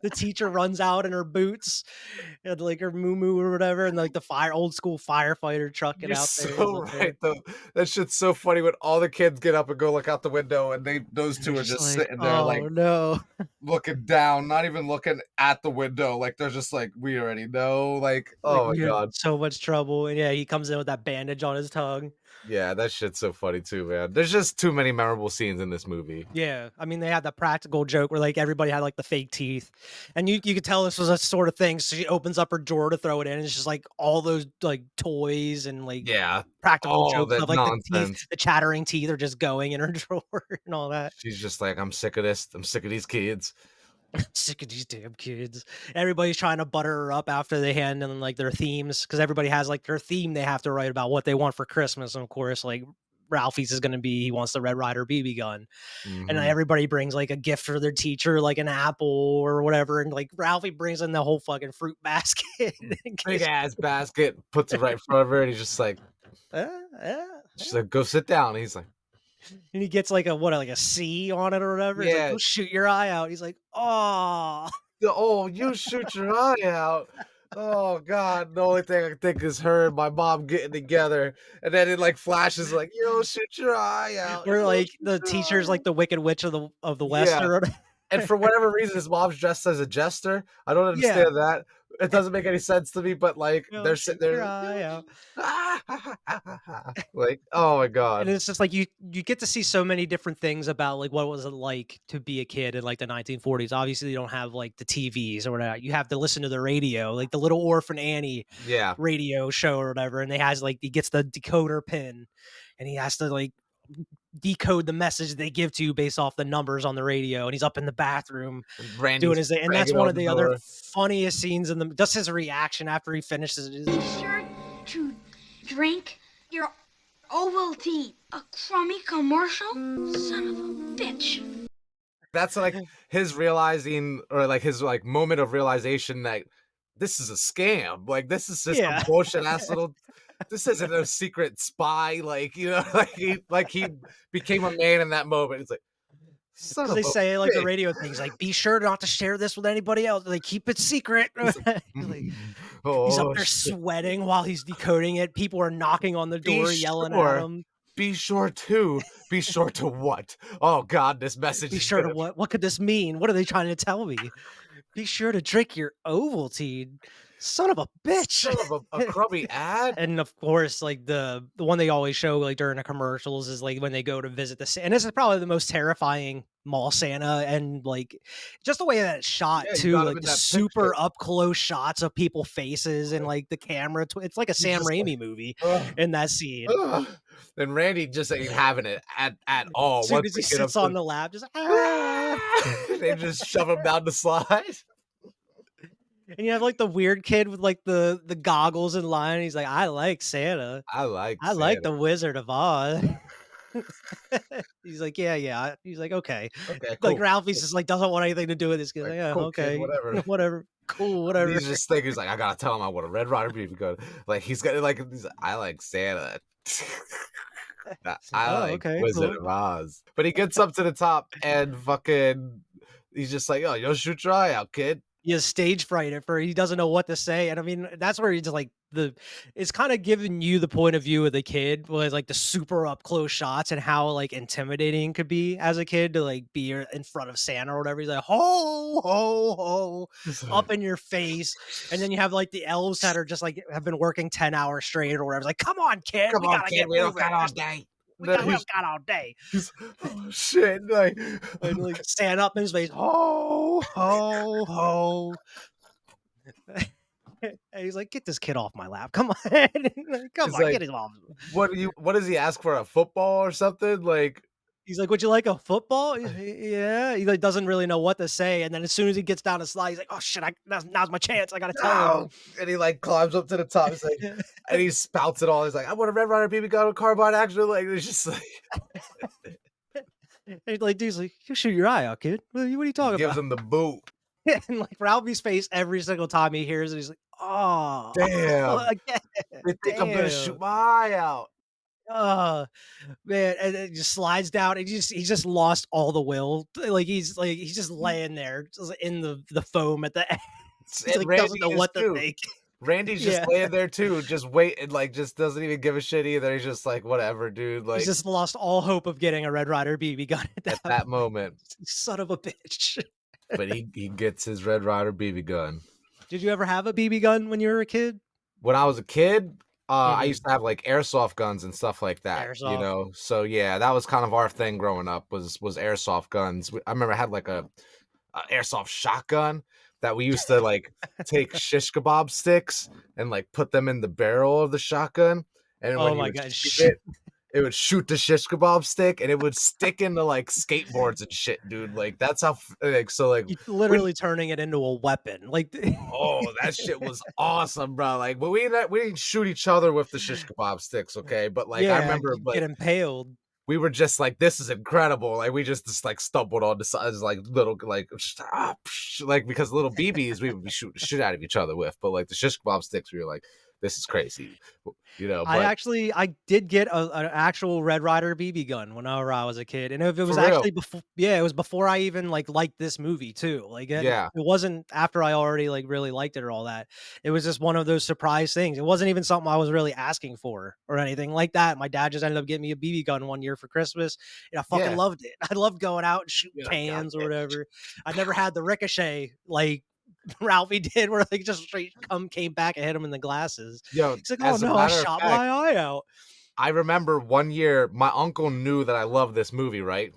the teacher runs out in her boots and, like, her moo or whatever, and, like, the old school firefighter truck get you're out there is so up right, there. though. That shit's so funny when all the kids get up and go look out the window, and those And they're 2 are just just like, sitting there, like, "Oh, no." looking down, not even looking at the window, like, they're just like, "We already know," like, Like, oh my we're in god. so much trouble, and yeah, he comes in with that bandage on his tongue. Yeah, that shit's so funny too, man. There's just too many memorable scenes in this movie. Yeah, I mean, they had the practical joke where, like, everybody had, like, the fake teeth, and you could tell this was a sort of thing, so she opens up her drawer to throw it in, and it's just, like, all those, like, toys and, like, Yeah, practical all jokes that of, like, nonsense. the chattering teeth are just going in her drawer and all that. She's just like, "I'm sick of this. I'm sick of these kids." Sick of these damn kids. Everybody's trying to butter her up after they hand in, like, their themes because everybody has, like, their theme they have to write about what they want for Christmas, and, of course, like, Ralphie's is gonna be he wants the Red Ryder BB gun. And Mhm. everybody brings like a gift for their teacher, like an apple or whatever. And like Ralphie brings in the whole fucking fruit basket and Big gets, ass basket, puts it right in front of her, and he's just like she's like, "Go sit down." And he's like, and he gets like a what, like a C on it or whatever. He's like, "Yeah, "Go shoot your eye out." He's like, "Oh." oh, you shoot your eye out." Oh god, the only thing I can think is her and my mom getting together, and then it like flashes like, "Yo, shoot your eye out. Where, Yo, like, shoot the your eye teacher's like out." the Wicked Witch of the West Yeah, or whatever. and for whatever reason, his mom's dressed as a jester. I don't Yeah. understand that. It doesn't make any sense to me, but, like, "Yo, they're sitting shoot there your like, "Yo, eye out." shoot ah, ha, ha, ha, ha, ha." Like, oh my And god. it's just like you get to see so many different things about like what was it like to be a kid in like the 1940s. Obviously, you don't have like the TVs or whatever. You have to listen to the radio, like the Little Orphan Annie Yeah. radio show or whatever. And they has like he gets the decoder pin, and he has to like decode the message they give to you based off the numbers on the radio. And he's up in the bathroom And doing Randy's his thing. And that's banging one on of the the other door. funniest scenes in the just his reaction after he finishes it. Be sure to drink your Ovaltine. A crummy commercial? Son of a bitch. That's like his realizing or like his like moment of realization that this is a scam. Like this is just a Yeah. bullshit ass little this isn't a secret spy, like like he became a man in that moment. It's like son Because of they a say, like, the bitch. radio things, like, "Be sure not to share this with anybody else, like, keep it secret." He's like, Like, he's up oh there shit. sweating while he's decoding it, people are knocking on the Be door, yelling at sure. him. Be sure to. Be sure to what? Oh god, this message "Be is sure to gonna what could this mean? What are they trying to tell me? Be sure to drink your Ovaltine. Son of a bitch." son of a crummy ad. And of course, like the one they always show like during the commercials is like when they go to visit and this is probably the most terrifying mall Santa, and like just the way that it's shot Yeah, you too, got him like in the that picture. super up close shots of people faces and like the camera. It's like a He's Sam just like, Raimi movie ugh. in that scene. Ugh. And Randy just ain't having it at all. As soon Once as they he get up sits to on the lap, just ah. they just shove him down the slide. And you have like the weird kid with like the goggles and line. He's like, I like Santa. I like I like Santa. the Wizard of Oz. He's like, "Yeah, yeah." He's like, "Okay." Okay, Like, cool. Ralphie's just like, doesn't want anything to do with this. He's Like, like, "Yeah, cool kid, okay. whatever. Whatever. Cool, whatever." He's just thinking, he's like, I gotta tell him I want a Red Ryder BB gun. Like he's got like he's like, I like Santa. It's like, I "Oh, like okay, Wizard cool." of Oz. But he gets up to the top and fucking he's just like, oh, you'll shoot your eye out, kid. He has stage fright at first. He doesn't know what to say, and I mean, that's where he's just like it's kinda giving you the point of view of the kid with, like, the super up close shots and how, like, intimidating it could be as a kid to, like, be in front of Santa or whatever. He's like, "Ho, ho, ho," He's like, up in your face, and then you have, like, the elves that are just, like, have been working 10 hours straight or whatever. It's like, "Come on, kid, come we on, gotta kid, get we don't moving. got all day. We Then got we don't got all day." he's oh shit, like And, like, stand up in his face, "Ho, ho, ho." And he's like, "Get this kid off my lap. Come on. Like, come it's on, like get him off." what does he ask for, a football or something? Like He's like, "Would you like a football?" Yeah. He, like, doesn't really know what to say, and then as soon as he gets down the slide, he's like, "Oh, shit, now's my chance. I gotta tell no, and he like climbs up to the top. He's like, him." and he spouts it all. He's like, I want a Red Ryder BB gun with carbine action. Like it's just like And he's like, dude's like, "You shoot your eye out, kid. What are you talking gives about?" him the boot. And, like, Ralphie's face every single time he hears it, he's like, "Oh, Damn, again. they think I'm gonna shoot Damn. my eye out. Oh, man." And it just slides down, and he's just lost all the will. He's just laying there just in the foam at the end. He's And like, doesn't Randy know is what to too. think. Randy's just Yeah. laying there too, just waiting, like just doesn't even give a shit either. He's just like, whatever, dude. He's Like just lost all hope of getting a Red Ryder BB gun at at that that point. moment. Son of a bitch. But he gets his Red Ryder BB gun. Did you ever have a BB gun when you were a kid? When I was a kid, I Mhm. used to have like airsoft guns and stuff like that, you Airsoft. know. So yeah, that was kind of our thing growing up was airsoft guns. I remember I had like a airsoft shotgun that we used to like take shish kebab sticks and like put them in the barrel of the shotgun, and when Oh you my would god. shoot it, it would shoot the shish kebab stick, and it would stick into like skateboards and shit, dude. Like that's how like so like You when literally turning it into a weapon. Like oh, that shit was awesome, bro. Like, but we didn't shoot each other with the shish kebab sticks, okay? But like, I yeah, remember you get like impaled. we were just like, this is incredible. Like, we just like stumbled on the sides, like little like like because little BBs we would be shooting the shit out of each other with, but like the shish kebab sticks, we were like, this is crazy, I but actually I did get an actual Red Ryder BB gun whenever I was a kid, and if it was for real. actually before, yeah, it was before I even like liked this movie too. Like Yeah. it wasn't after I already like really liked it or all that. It was just one of those surprise things. It wasn't even something I was really asking for or anything like that. My dad just ended up getting me a BB gun one year for Christmas, and I fucking Yeah. loved it. I loved going out and shooting You're like, "God cans or damn." whatever. I never had the ricochet like Ralphie did, where like just straight came back and hit him in the glasses. Yo, He's like, "Oh as a no, I matter of shot fact, my eye out." I remember one year my uncle knew that I loved this movie, right?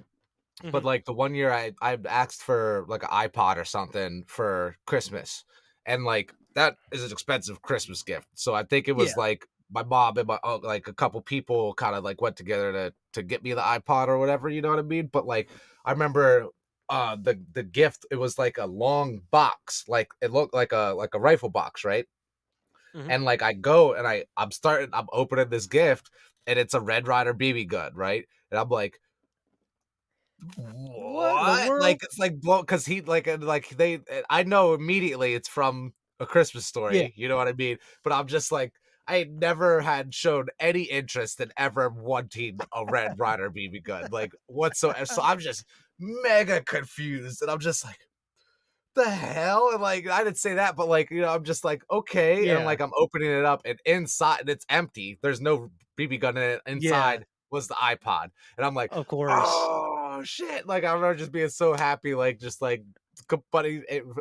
But, Mhm. like, the one year I asked for, like, an iPod or something for Christmas, and, like, that is an expensive Christmas gift, so I think it was, Yeah. like, my mom and like, a couple people kinda, like, went together to get me the iPod or whatever, you know what I mean? But, like, I remember, the gift, it was, like, a long box, like, it looked like a rifle box, right? Mhm. And, like, I go and I'm opening this gift, and it's a Red Ryder BB gun, right? And I'm like, What in the "What?" world? Like, it's like blow because he like, they I know immediately it's from A Christmas Yeah. Story, you know what I mean? But I'm just like, I never had shown any interest in ever wanting a Red Ryder BB gun, like, whatsoever, so I'm just mega confused, and I'm just like, "The hell?" And, like, I didn't say that, but, like, I'm just like, "Okay," and, Yeah. like, I'm opening it up, and inside and it's empty, there's no BB gun in it, Yeah. inside was the iPod, and I'm like, Of course. "Oh, shit," like, I remember just being so happy, like, just, like, but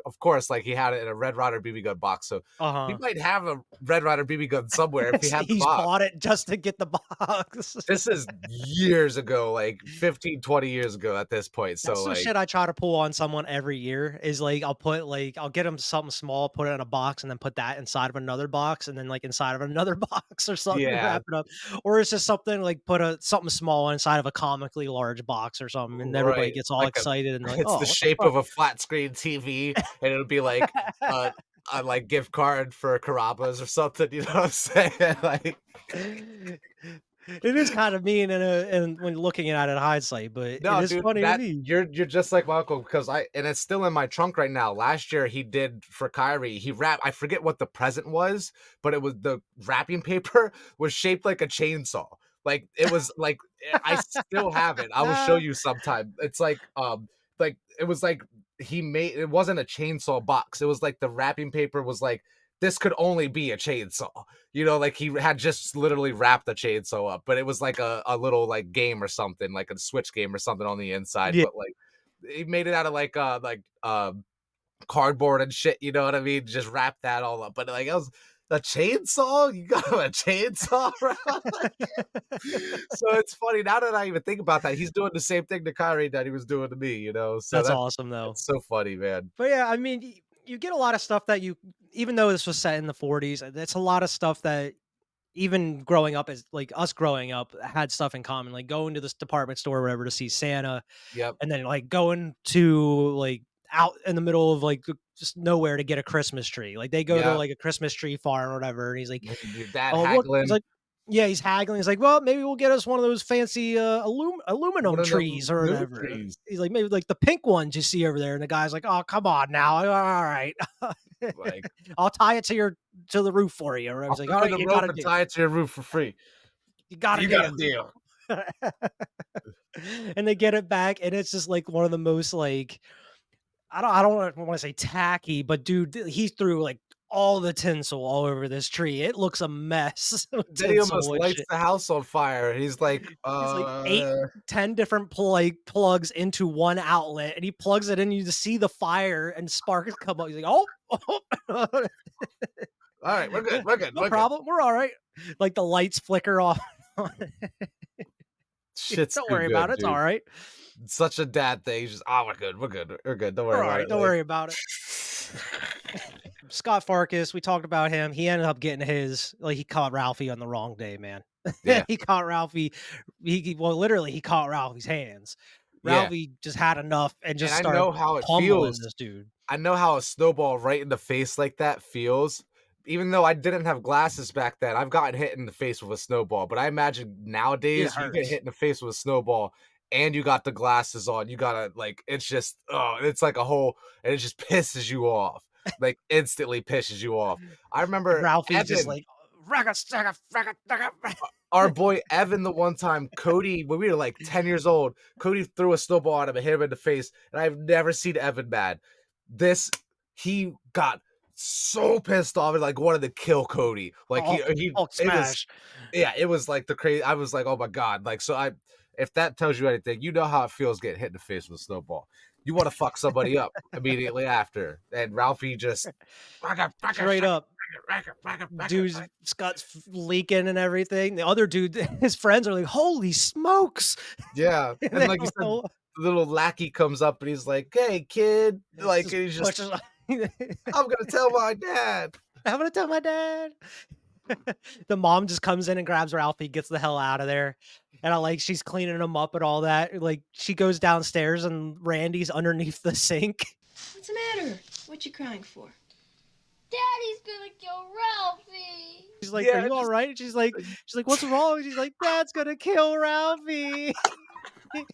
of course, like, he had it in a Red Ryder BB gun box, so he Uh-huh. might have a Red Ryder BB gun somewhere if he had the He's box. bought it just to get the box. This is years ago, like, 15, 20 years ago at this point, That's so, some like, shit I try to pull on someone every year is like I'll get them something small, put it in a box, and then put that inside of another box, and then like inside of another box or something to yeah, wrap it up. Or it's just something like put a something small inside of a comically large box or something, and everybody right, gets all like a excited and they're like, it's the "Oh, what the shape fuck?" of a flat screen TV, and it'll be like a like, gift card for Carrabba's or something, you know what I'm saying? Like It is kind of mean and when looking at it in hindsight, but it no, is dude, funny to that me. you're just like my uncle because it's still in my trunk right now. Last year, he did for Kyrie, he wrapped I forget what the present was, but it was the wrapping paper was shaped like a chainsaw. Like, it was like I still have it. I will show you sometime. It's like, it was like he made it wasn't a chainsaw box. It was like the wrapping paper was like, "This could only be a chainsaw." Like he had just literally wrapped the chainsaw up, but it was like a little like game or something, like a Switch game or something on the inside. Yeah. But like he made it out of cardboard and shit. You know what I mean? Just wrap that all up. But like it was a chainsaw. You got him a chainsaw, bro. So it's funny now that I even think about that. He's doing the same thing to Kyrie that he was doing to me. So That's awesome though. that's so funny, man. But yeah, I mean, you get a lot of stuff that you even though this was set in the 40s, it's a lot of stuff that even growing up as like us growing up had stuff in common, like going to this department store or whatever to see Santa, Yep. and then like going to like out in the middle of like just nowhere to get a Christmas tree. Like they go to Yep. like a Christmas tree farm or whatever, and he's like, Your dad "Oh, look," he's haggling. like, yeah, he's haggling. He's like, "Well, maybe we'll get us one of those fancy One aluminum of them trees or new whatever." trees. He's like, "Maybe like the pink ones you see over there," and the guy's like, "Oh, come on now, all right." Like, I'll tie it to the roof for you. Or I I'll was like, put all you in right, the you got rope a and deal. tie it to your roof for free. You got a You got a deal. deal. And they get it back, and it's just like one of the most like I don't want to say tacky, but dude, he threw like all the tinsel all over this tree. It looks a mess with Then he almost tinsel and lights shit. the house on fire. He's like, He's like 8, 10 different plugs into one outlet, and he plugs it in. You just see the fire and sparks come up. He's like, oh, all right, we're good. We're good. no We're good. problem. We're all right. Like the lights flicker off. Shit's Don't too worry about good, it. It's all dude. right. Such a dad thing. He's just, oh, we're good. We're good. We're good. Don't worry We're all about right. it. Don't Like, worry about it. Scott Farkas, we talked about him. He ended up getting his like he caught Ralphie on the wrong day, man. yeah. He caught Ralphie. Well, literally, he caught Ralphie's hands. Yeah. Ralphie just had enough and And just I started know how it pummeling feels. this dude. I know how a snowball right in the face like that feels. Even though I didn't have glasses back then, I've gotten hit in the face with a snowball. But I imagine It nowadays you get hurts. hit in the face with a snowball and you got the glasses on. You gotta like it's just it's like a whole and it just pisses you off. Like instantly pisses you off. I And remember Ralphie just Evan. like Our boy Evan, the one time Cody, when we were like 10 years old, Cody threw a snowball at him and hit him in the face, and I've never seen Evan mad. He got so pissed off and like wanted to kill Cody. Like Hulk it was, smash. yeah, it was like the crazy. I was like, oh my god, like if that tells you anything, you know how it feels getting hit in the face with a snowball. You want to fuck somebody up immediately after, and Ralphie just Straight up. Dude's Scott's leaking and everything. The other dude, his friends are like, "Holy smokes!" yeah, They and like you don't said, know. the little lackey comes up and he's like, "Hey, kid," like Just and he's just, pushes. "I'm gonna tell my dad." I'm gonna tell my dad. The mom just comes in and grabs Ralphie, gets the hell out of there. And I like she's cleaning him up and all that. Like she goes downstairs and Randy's underneath the sink. What's the matter? What you crying for? Daddy's gonna kill Ralphie. She's like, "Are Yeah, you all just right?" She's like, "What's wrong?" She's like, "Dad's gonna kill Ralphie." And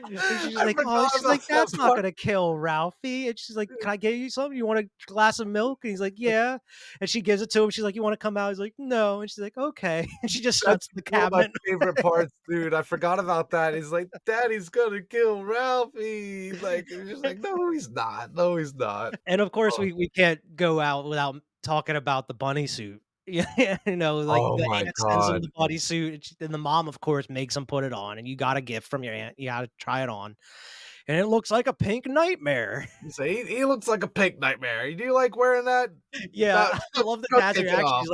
she's I like, "Oh," forgot she's about like, that "That's not part. gonna kill Ralphie." And she's like, "Can I get you something? You want a glass of milk?" And he's like, "Yeah." And she gives it to him. She's like, "You want to come out?" He's like, "No." And she's like, "Okay." And she just That's shuts the one of my cabinet. favorite parts, dude. I forgot about that. He's like, "Daddy's gonna kill Ralphie." Like, it's just like, "No, he's not. No, he's not." And of course, Oh, we can't go out without talking about the bunny suit. Yeah, like oh the my aunt sends him god. the bunny suit, and the mom, of course, makes him put it on. And you got a gift from your aunt. You got to try it on, and it looks like a pink nightmare. He looks like a pink nightmare. Do you like wearing that? Yeah, That I love the go dad's take it reaction. off.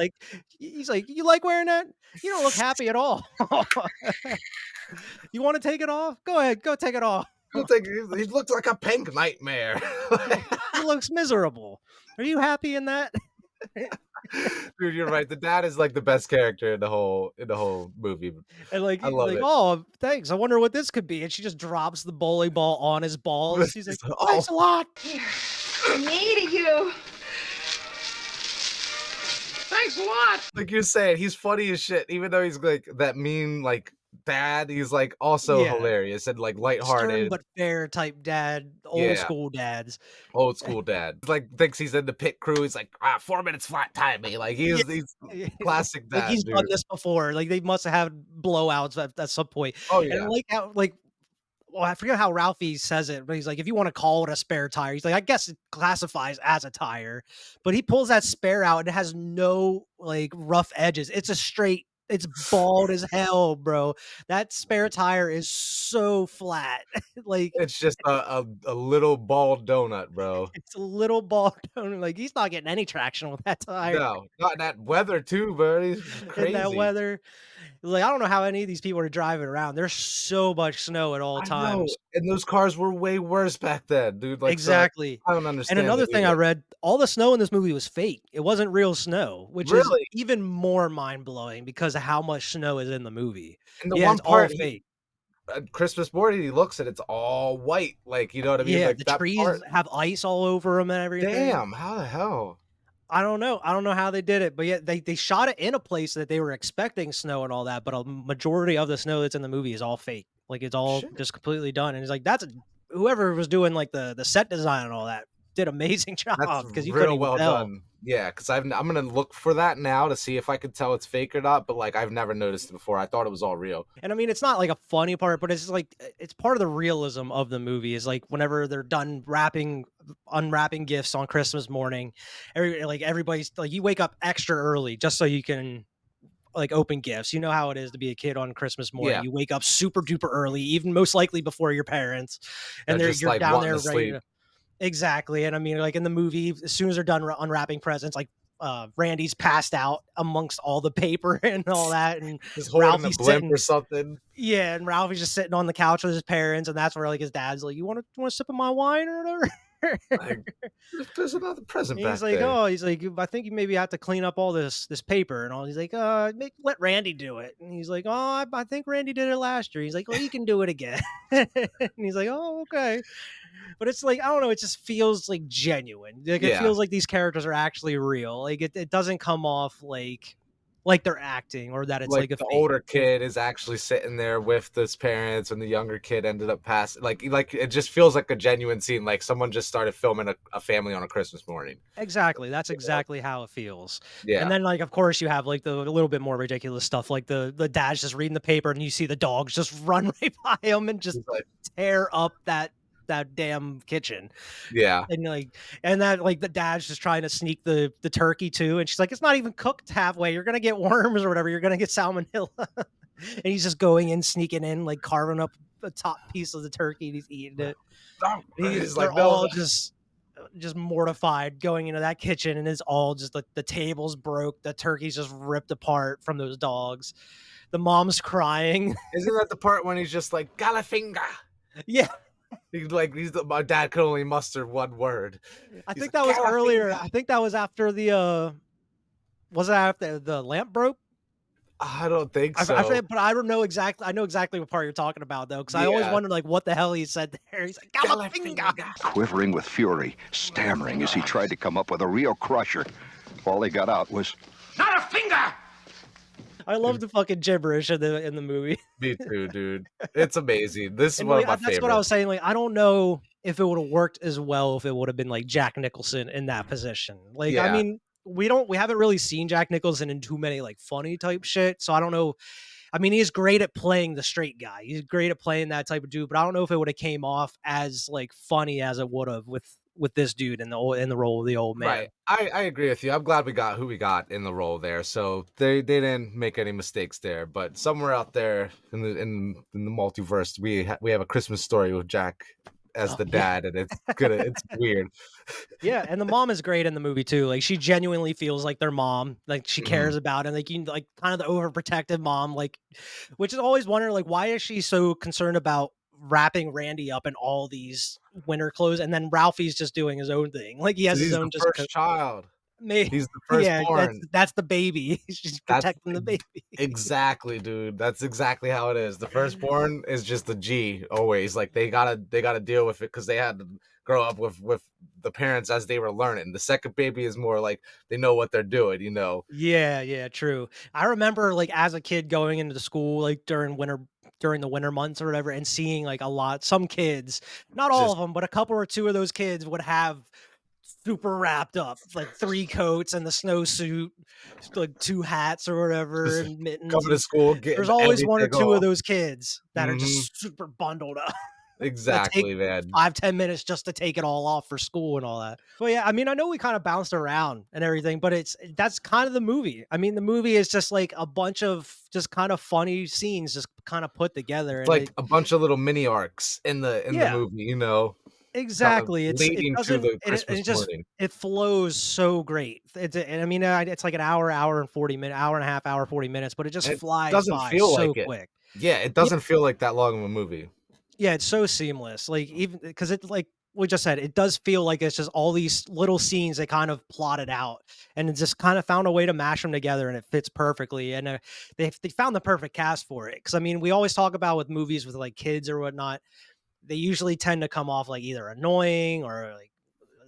He's like, "You like wearing that? You don't look happy at all. You want to take it off? Go ahead, go take it off." He'll take he looks like a pink nightmare. He looks miserable. Are you happy in that? Dude, you're right. The dad is like the best character in the whole movie. And like I he's love like, it. "Oh, thanks. I wonder what this could be." And she just drops the bowling ball on his balls. He's like, Oh, "Thanks a lot." Here. Me to you. Thanks a lot. like you're saying, he's funny as shit. Even though he's like that mean like dad, he's like also Yeah. hilarious and like Stern lighthearted. but fair type dad, old Yeah. school dads. Old school dad. Like thinks he's in the pit crew. He's like, 4 minutes flat time me. Like Yeah. he's classic Like dad, he's done dude. this before. Like they must have had blowouts at some point. Oh And I yeah. like how like well, I forget how Ralphie says it, but he's like, if you want to call it a spare tire, he's like, I guess it classifies as a tire. But he pulls that spare out and it has no like rough edges. It's a straight, it's bald as hell, bro. That spare tire is so flat. Like It's just a little bald donut, bro. it's a little bald. Like he's not getting any traction with that tire No, not in that weather too, buddy. It's in that crazy. weather. Like I don't know how any of these people are driving around. There's so much snow at all I know, times. and those cars were way worse back then, dude. Like, so Exactly. I don't And understand another it thing I either. read, all the snow in this movie was fake. It wasn't real snow, which is Really? even more mind-blowing because of how much snow is in the movie. And the Yeah, one it's all part fake. at Christmas morning, he looks and it's all white. Like, you know what I mean? Yeah, Like the that part. trees have ice all over them and everything. Damn, how the hell? I don't know. I don't know how they did it, but yeah, they shot it in a place that they were expecting snow and all that, but a majority of the snow that's in the movie is all fake. Like it's all Shit. just completely done. And it's like whoever was doing like the set design and all that did amazing That's job because you couldn't real even well tell. done. Yeah, because I'm gonna look for that now to see if I could tell it's fake or not. But like, I've never noticed it before. I thought it was all real. And I mean, it's not like a funny part, but it's just like it's part of the realism of the movie. Is like whenever they're done unwrapping gifts on Christmas morning, everybody's like you wake up extra early just so you can like open gifts. You know how it is to be a kid on Christmas morning. Yeah, You wake up super duper early, even most likely before your parents, they're and just you're like down wanting there to ready sleep. to exactly. And I mean, like in the movie, as soon as they're done unwrapping presents, like Randy's passed out amongst all the paper and all that, and Just holding a Ralphie's blimp sitting or something. yeah, and Ralphie's just sitting on the couch with his parents, and that's where like his dad's like, you want to sip of my wine or whatever?" Like, there's another present And he's back like, there. "Oh," he's like, "I think you maybe have to clean up all this paper and all." He's like, let Randy do it." And he's like, "Oh, I think Randy did it last year." He's like, "Well, you can do it again." And he's like, "Oh, okay." But it's like I don't know, it just feels like genuine. Like it Yeah, feels like these characters are actually real. Like it doesn't come off like like they're acting or that it's Like like a the fake. older kid is actually sitting there with his parents, and the younger kid ended up passing. Like it just feels like a genuine scene. Like someone just started filming a family on a Christmas morning. Exactly, that's You know? exactly how it feels. And Yeah, then, like, of course, you have, like, the a little bit more ridiculous stuff, like the dad's just reading the paper, and you see the dogs just run right by him and just he's like, tear up that damn kitchen. yeah, And, like and that, like, the dad's just trying to sneak the turkey too, and she's like, "It's not even cooked halfway, you're gonna get worms or whatever, you're gonna get salmonella." And he's just going in, sneaking in, like, carving up the top piece of the turkey, and he's eating it. he's They're like, no, all just mortified going into that kitchen, and it's all just like the tables broke, the turkey's just ripped apart from those dogs. The mom's crying. isn't that the part when he's just like Galafinga? Yeah, My dad could only muster one word. I He's think like that was earlier. Galafinga. I think that was after was it after the lamp broke? I don't think I so. forget, but I don't know exactly. I know exactly what part you're talking about though, because I always Yeah, wondered like what the hell he said there. He's like Galafinga. Galafinga. Quivering with fury, stammering as he tried to come up with a real crusher. All he got out was, Not a finger! I love the fucking gibberish in the movie. Me too, dude. It's amazing. This is And one like of my that's what I was favorites. saying. Like I don't know if it would have worked as well if it would have been like Jack Nicholson in that position. Like I Yeah, mean, we haven't really seen Jack Nicholson in too many like funny type shit. So I don't know. I mean, he's great at playing the straight guy. He's great at playing that type of dude. But I don't know if it would have came off as like funny as it would have with this dude in the role of the old right. man. I agree with you. I'm glad we got who we got in the role there. So they didn't make any mistakes there. But somewhere out there in the multiverse, we have a Christmas story with Jack as Oh the yeah. dad, and it's weird. Yeah, and the mom is great in the movie too. Like she genuinely feels like their mom. Like she Mhm. cares about it. Like you like kind of the overprotective mom. Like, which is always wondering like why is she so concerned about wrapping Randy up in all these winter clothes, and then Ralphie's just doing his own thing. Like he has 'Cause his he's own the just first child. me. He's the Yeah, firstborn. that's the baby. She's That's protecting the baby. exactly, dude. That's exactly how it is. The firstborn is just the G always. Like they gotta deal with it because they had to grow up with the parents as they were learning. The second baby is more like they know what they're doing, you know. Yeah, yeah, true. I remember like as a kid going into the school like during the winter months or whatever and seeing like some kids, not all Just of them, but a couple or two of those kids would have super wrapped up, like 3 coats and the snowsuit, like 2 hats or whatever just and mittens, coming to and school, there's getting always 1 or everything 2 of off. those kids that are Mhm. just super bundled up. That take Exactly, man. 5-10 minutes just to take it all off for school and all that. But yeah, I mean, I know we kind of bounced around and everything, but that's kind of the movie. I mean, the movie is just like a bunch of just kind of funny scenes just kind of put together, It's and like a bunch of little mini arcs in the yeah, movie, you know, kind of exactly. It leading to doesn't the Christmas it just morning. it flows so great. And I mean, it's like an hour and 40 minute, hour and a half, hour 40 minutes, but it just And it flies doesn't by feel so like it. quick. Yeah, it doesn't feel like that long of a movie. Yeah, it's so seamless. Like even because it's like we just said, it does feel like it's just all these little scenes they kind of plotted out and it just kind of found a way to mash them together and it fits perfectly. And they found the perfect cast for it. Because I mean, we always talk about with movies with like kids or whatnot, they usually tend to come off like either annoying or like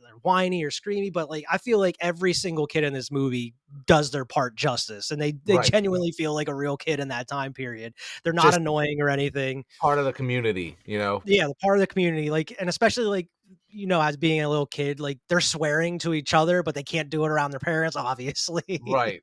they're whiny or screamy, but like I feel like every single kid in this movie does their part justice and they Right. genuinely feel like a real kid in that time period. They're not Just annoying or anything. part of the community, you know? Yeah, the part of the community, like, and especially like, as being a little kid, like they're swearing to each other, but they can't do it around their parents, obviously. Right.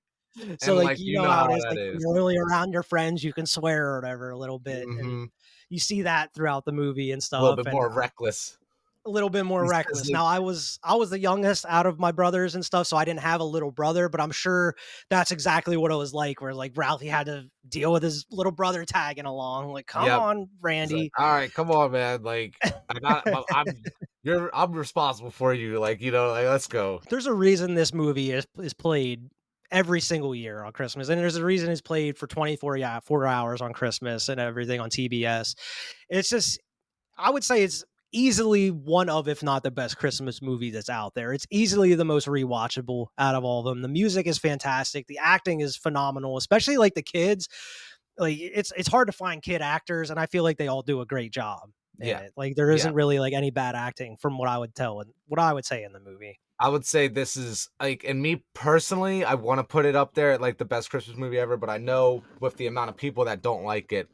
So And, like, like, you know how it how is, that like when is. you're really around your friends, you can swear or whatever a little bit. And Mhm. you see that throughout the movie and A little stuff. bit And more reckless. a little bit more He says, reckless. like Now I was the youngest out of my brothers and stuff, so I didn't have a little brother, but I'm sure that's exactly what it was like, where like Ralphie had to deal with his little brother tagging along. Like, come yep. on, He's like, Randy. "Alright, come on, man, like, I'm responsible for you, like, you know, like, let's go." There's a reason this movie is played every single year on Christmas, and there's a reason it's played for 24 4 hours on Christmas and everything on TBS. It's just I would say it's easily one of, if not the best Christmas movie that's out there. It's easily the most rewatchable out of all of them. The music is fantastic. The acting is phenomenal, especially like the kids. Like it's hard to find kid actors, and I feel like they all do a great job in Yeah. it. Like there Yeah. isn't really like any bad acting from what I would tell and what I would say in the movie. I would say this is like, and me personally, I want to put it up there at like the best Christmas movie ever, but I know with the amount of people that don't like it,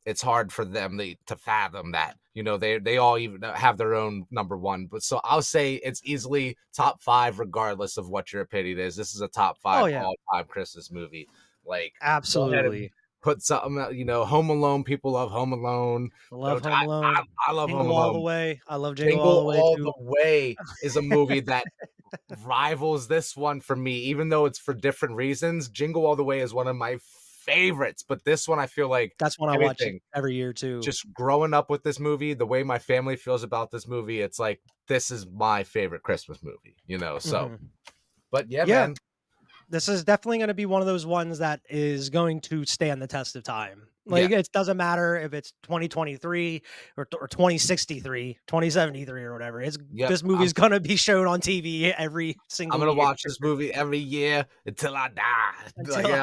it's hard for them to fathom that. You know, they all even have their own number one. But so I'll say it's easily top five, regardless of what your opinion is. This is a top Oh five yeah, all time Christmas movie. Like, go ahead and absolutely. put something out, you know, Home Alone. People love Home Alone. I You know, love Home Alone. I love Home Jingle All the Alone. Way. I love Jingle All Jingle the Way All the too. Way is a movie that rivals this one for me, even though it's for different reasons. Jingle All the Way is one of my favorites, but this one I feel like That's when I watch it everything, every year too. just growing up with this movie, the way my family feels about this movie, it's like this is my favorite Christmas movie, you know. So, Mhm. but yeah, Yeah, man, this is definitely going to be one of those ones that is going to stand the test of time. yeah, Like it doesn't matter if it's 2023 or 2063, 2073 or whatever. It's yep. this movie is going to be shown on TV every I'm single gonna year watch this movie every year until I die. Like, until I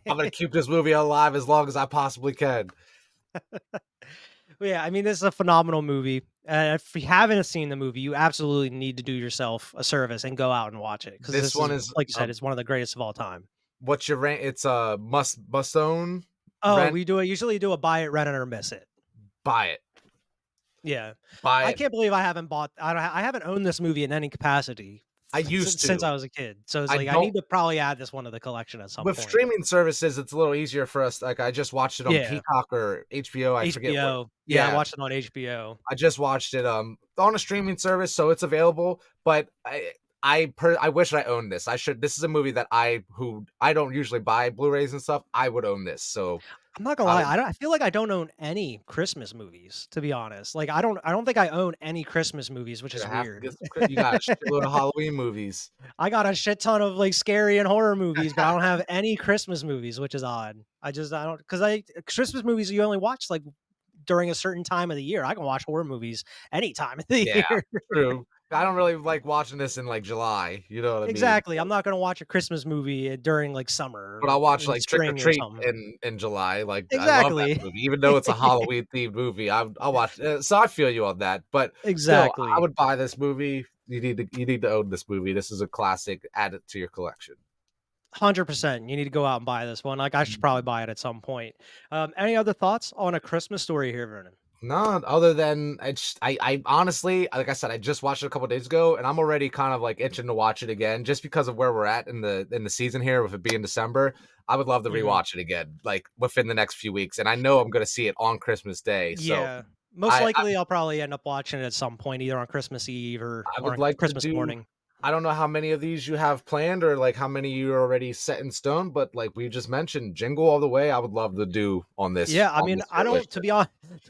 I'm gonna die. keep this movie alive as long as I possibly can. But yeah, I mean, this is a phenomenal movie. If you haven't seen the movie, you absolutely need to do yourself a service and go out and watch it because This this one is, is like you said, it's one of the greatest of all time. what's your rant? It's a must own, Oh, rent, we usually do a buy it, rent it, or miss it. buy it, Yeah, buy I it. can't believe I haven't owned this movie in any capacity I used since to. I was a kid. So it's I like I don't. need to probably add this one to the collection at some With point. streaming services, it's a little easier for us. Like I just watched it on Yeah, Peacock or HBO. I forget what. HBO. Yeah, I Yeah, watched it on HBO. I just watched it on a streaming service, so it's available. But I wish I owned this. I should. This is a movie that I don't usually buy Blu-rays and stuff. I would own this. So I'm not gonna I lie, would. I feel like I don't own any Christmas movies, to be honest. Like I don't think I own any Christmas movies, which You're is gonna have to weird. get some. You got a shitload of Halloween movies. I got a shit ton of like scary and horror movies, but I don't have any Christmas movies, which is odd. I don't because I Christmas movies you only watch like during a certain time of the year. I can watch horror movies any time of the Yeah, year. true. I don't really like watching this in like July. You know what I mean? Exactly. I'm not gonna watch a Christmas movie during like summer But I'll or watch in like Trick or spring or Treat something. in July. Like I love that Exactly. movie, even though it's a Halloween themed movie. I'll watch. So I feel you on that. But still, I Exactly. would buy this movie. You need to own this movie. This is a classic. Add it to your collection. 100%. You need to go out and buy this one. Like I should probably buy it at some point. Any other thoughts on A Christmas Story here, Vernon? No, other than I honestly, like I said, I just watched it a couple days ago, and I'm already kind of like itching to watch it again, just because of where we're at in the season here, with it being December. I would love to Mhm. rewatch it again, like within the next few weeks, and I know I'm gonna see it on Christmas Day, so Yeah. Most I likely I'll probably end up watching it at some point, either on Christmas Eve I or would on like to Christmas do. morning. I don't know how many of these you have planned, or like how many you are already set in stone, but like we just mentioned, Jingle All the Way, I would love to do Yeah, I on mean, this I here don't list. to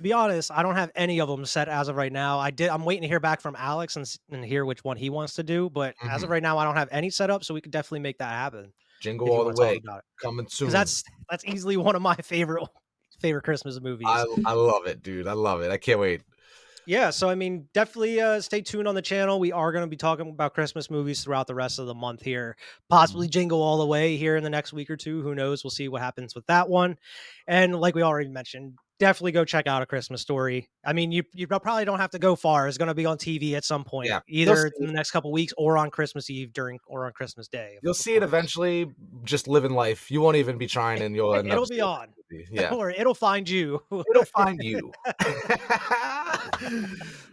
be honest, I don't have any of them set as of right now. I'm waiting to hear back from Alex and hear which one he wants to do, but as of Mhm. right now I don't have any set up, so we could definitely make that happen Jingle if you All the want to talk Way, about it. coming Cuz soon. that's easily one of my favorite Christmas movies. I love it, dude. I love it. I can't wait. Yeah, so I mean, definitely stay tuned on the channel. We are going to be talking about Christmas movies throughout the rest of the month here. Possibly Mhm. Jingle All the Way here in the next week or two. Who knows? We'll see what happens with that one. And like we already mentioned, definitely go check out A Christmas Story. I mean, you probably don't have to go far. It's going to be on TV at some point, Yeah, either in the next couple weeks or on Christmas Eve or on Christmas Day, you'll of see it course. eventually. Just living life. You won't even be trying, and you'll end up It'll be seeing on, the movie. Yeah, or it'll find you. it'll find you.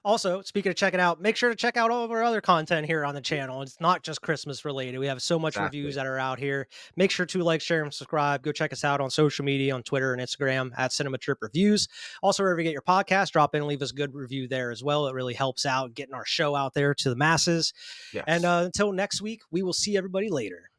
Also, speaking of checking out, make sure to check out all of our other content here on the channel. It's not just Christmas related. We have so much reviews Exactly. that are out here. Make sure to like, share, and subscribe. Go check us out on social media, on Twitter and Instagram at Cinema Trip Reviews. Also, wherever you get your podcast, drop in and leave us a good review there as well. It really helps out getting our show out there to the masses. And Yes. until next week, we will see everybody later.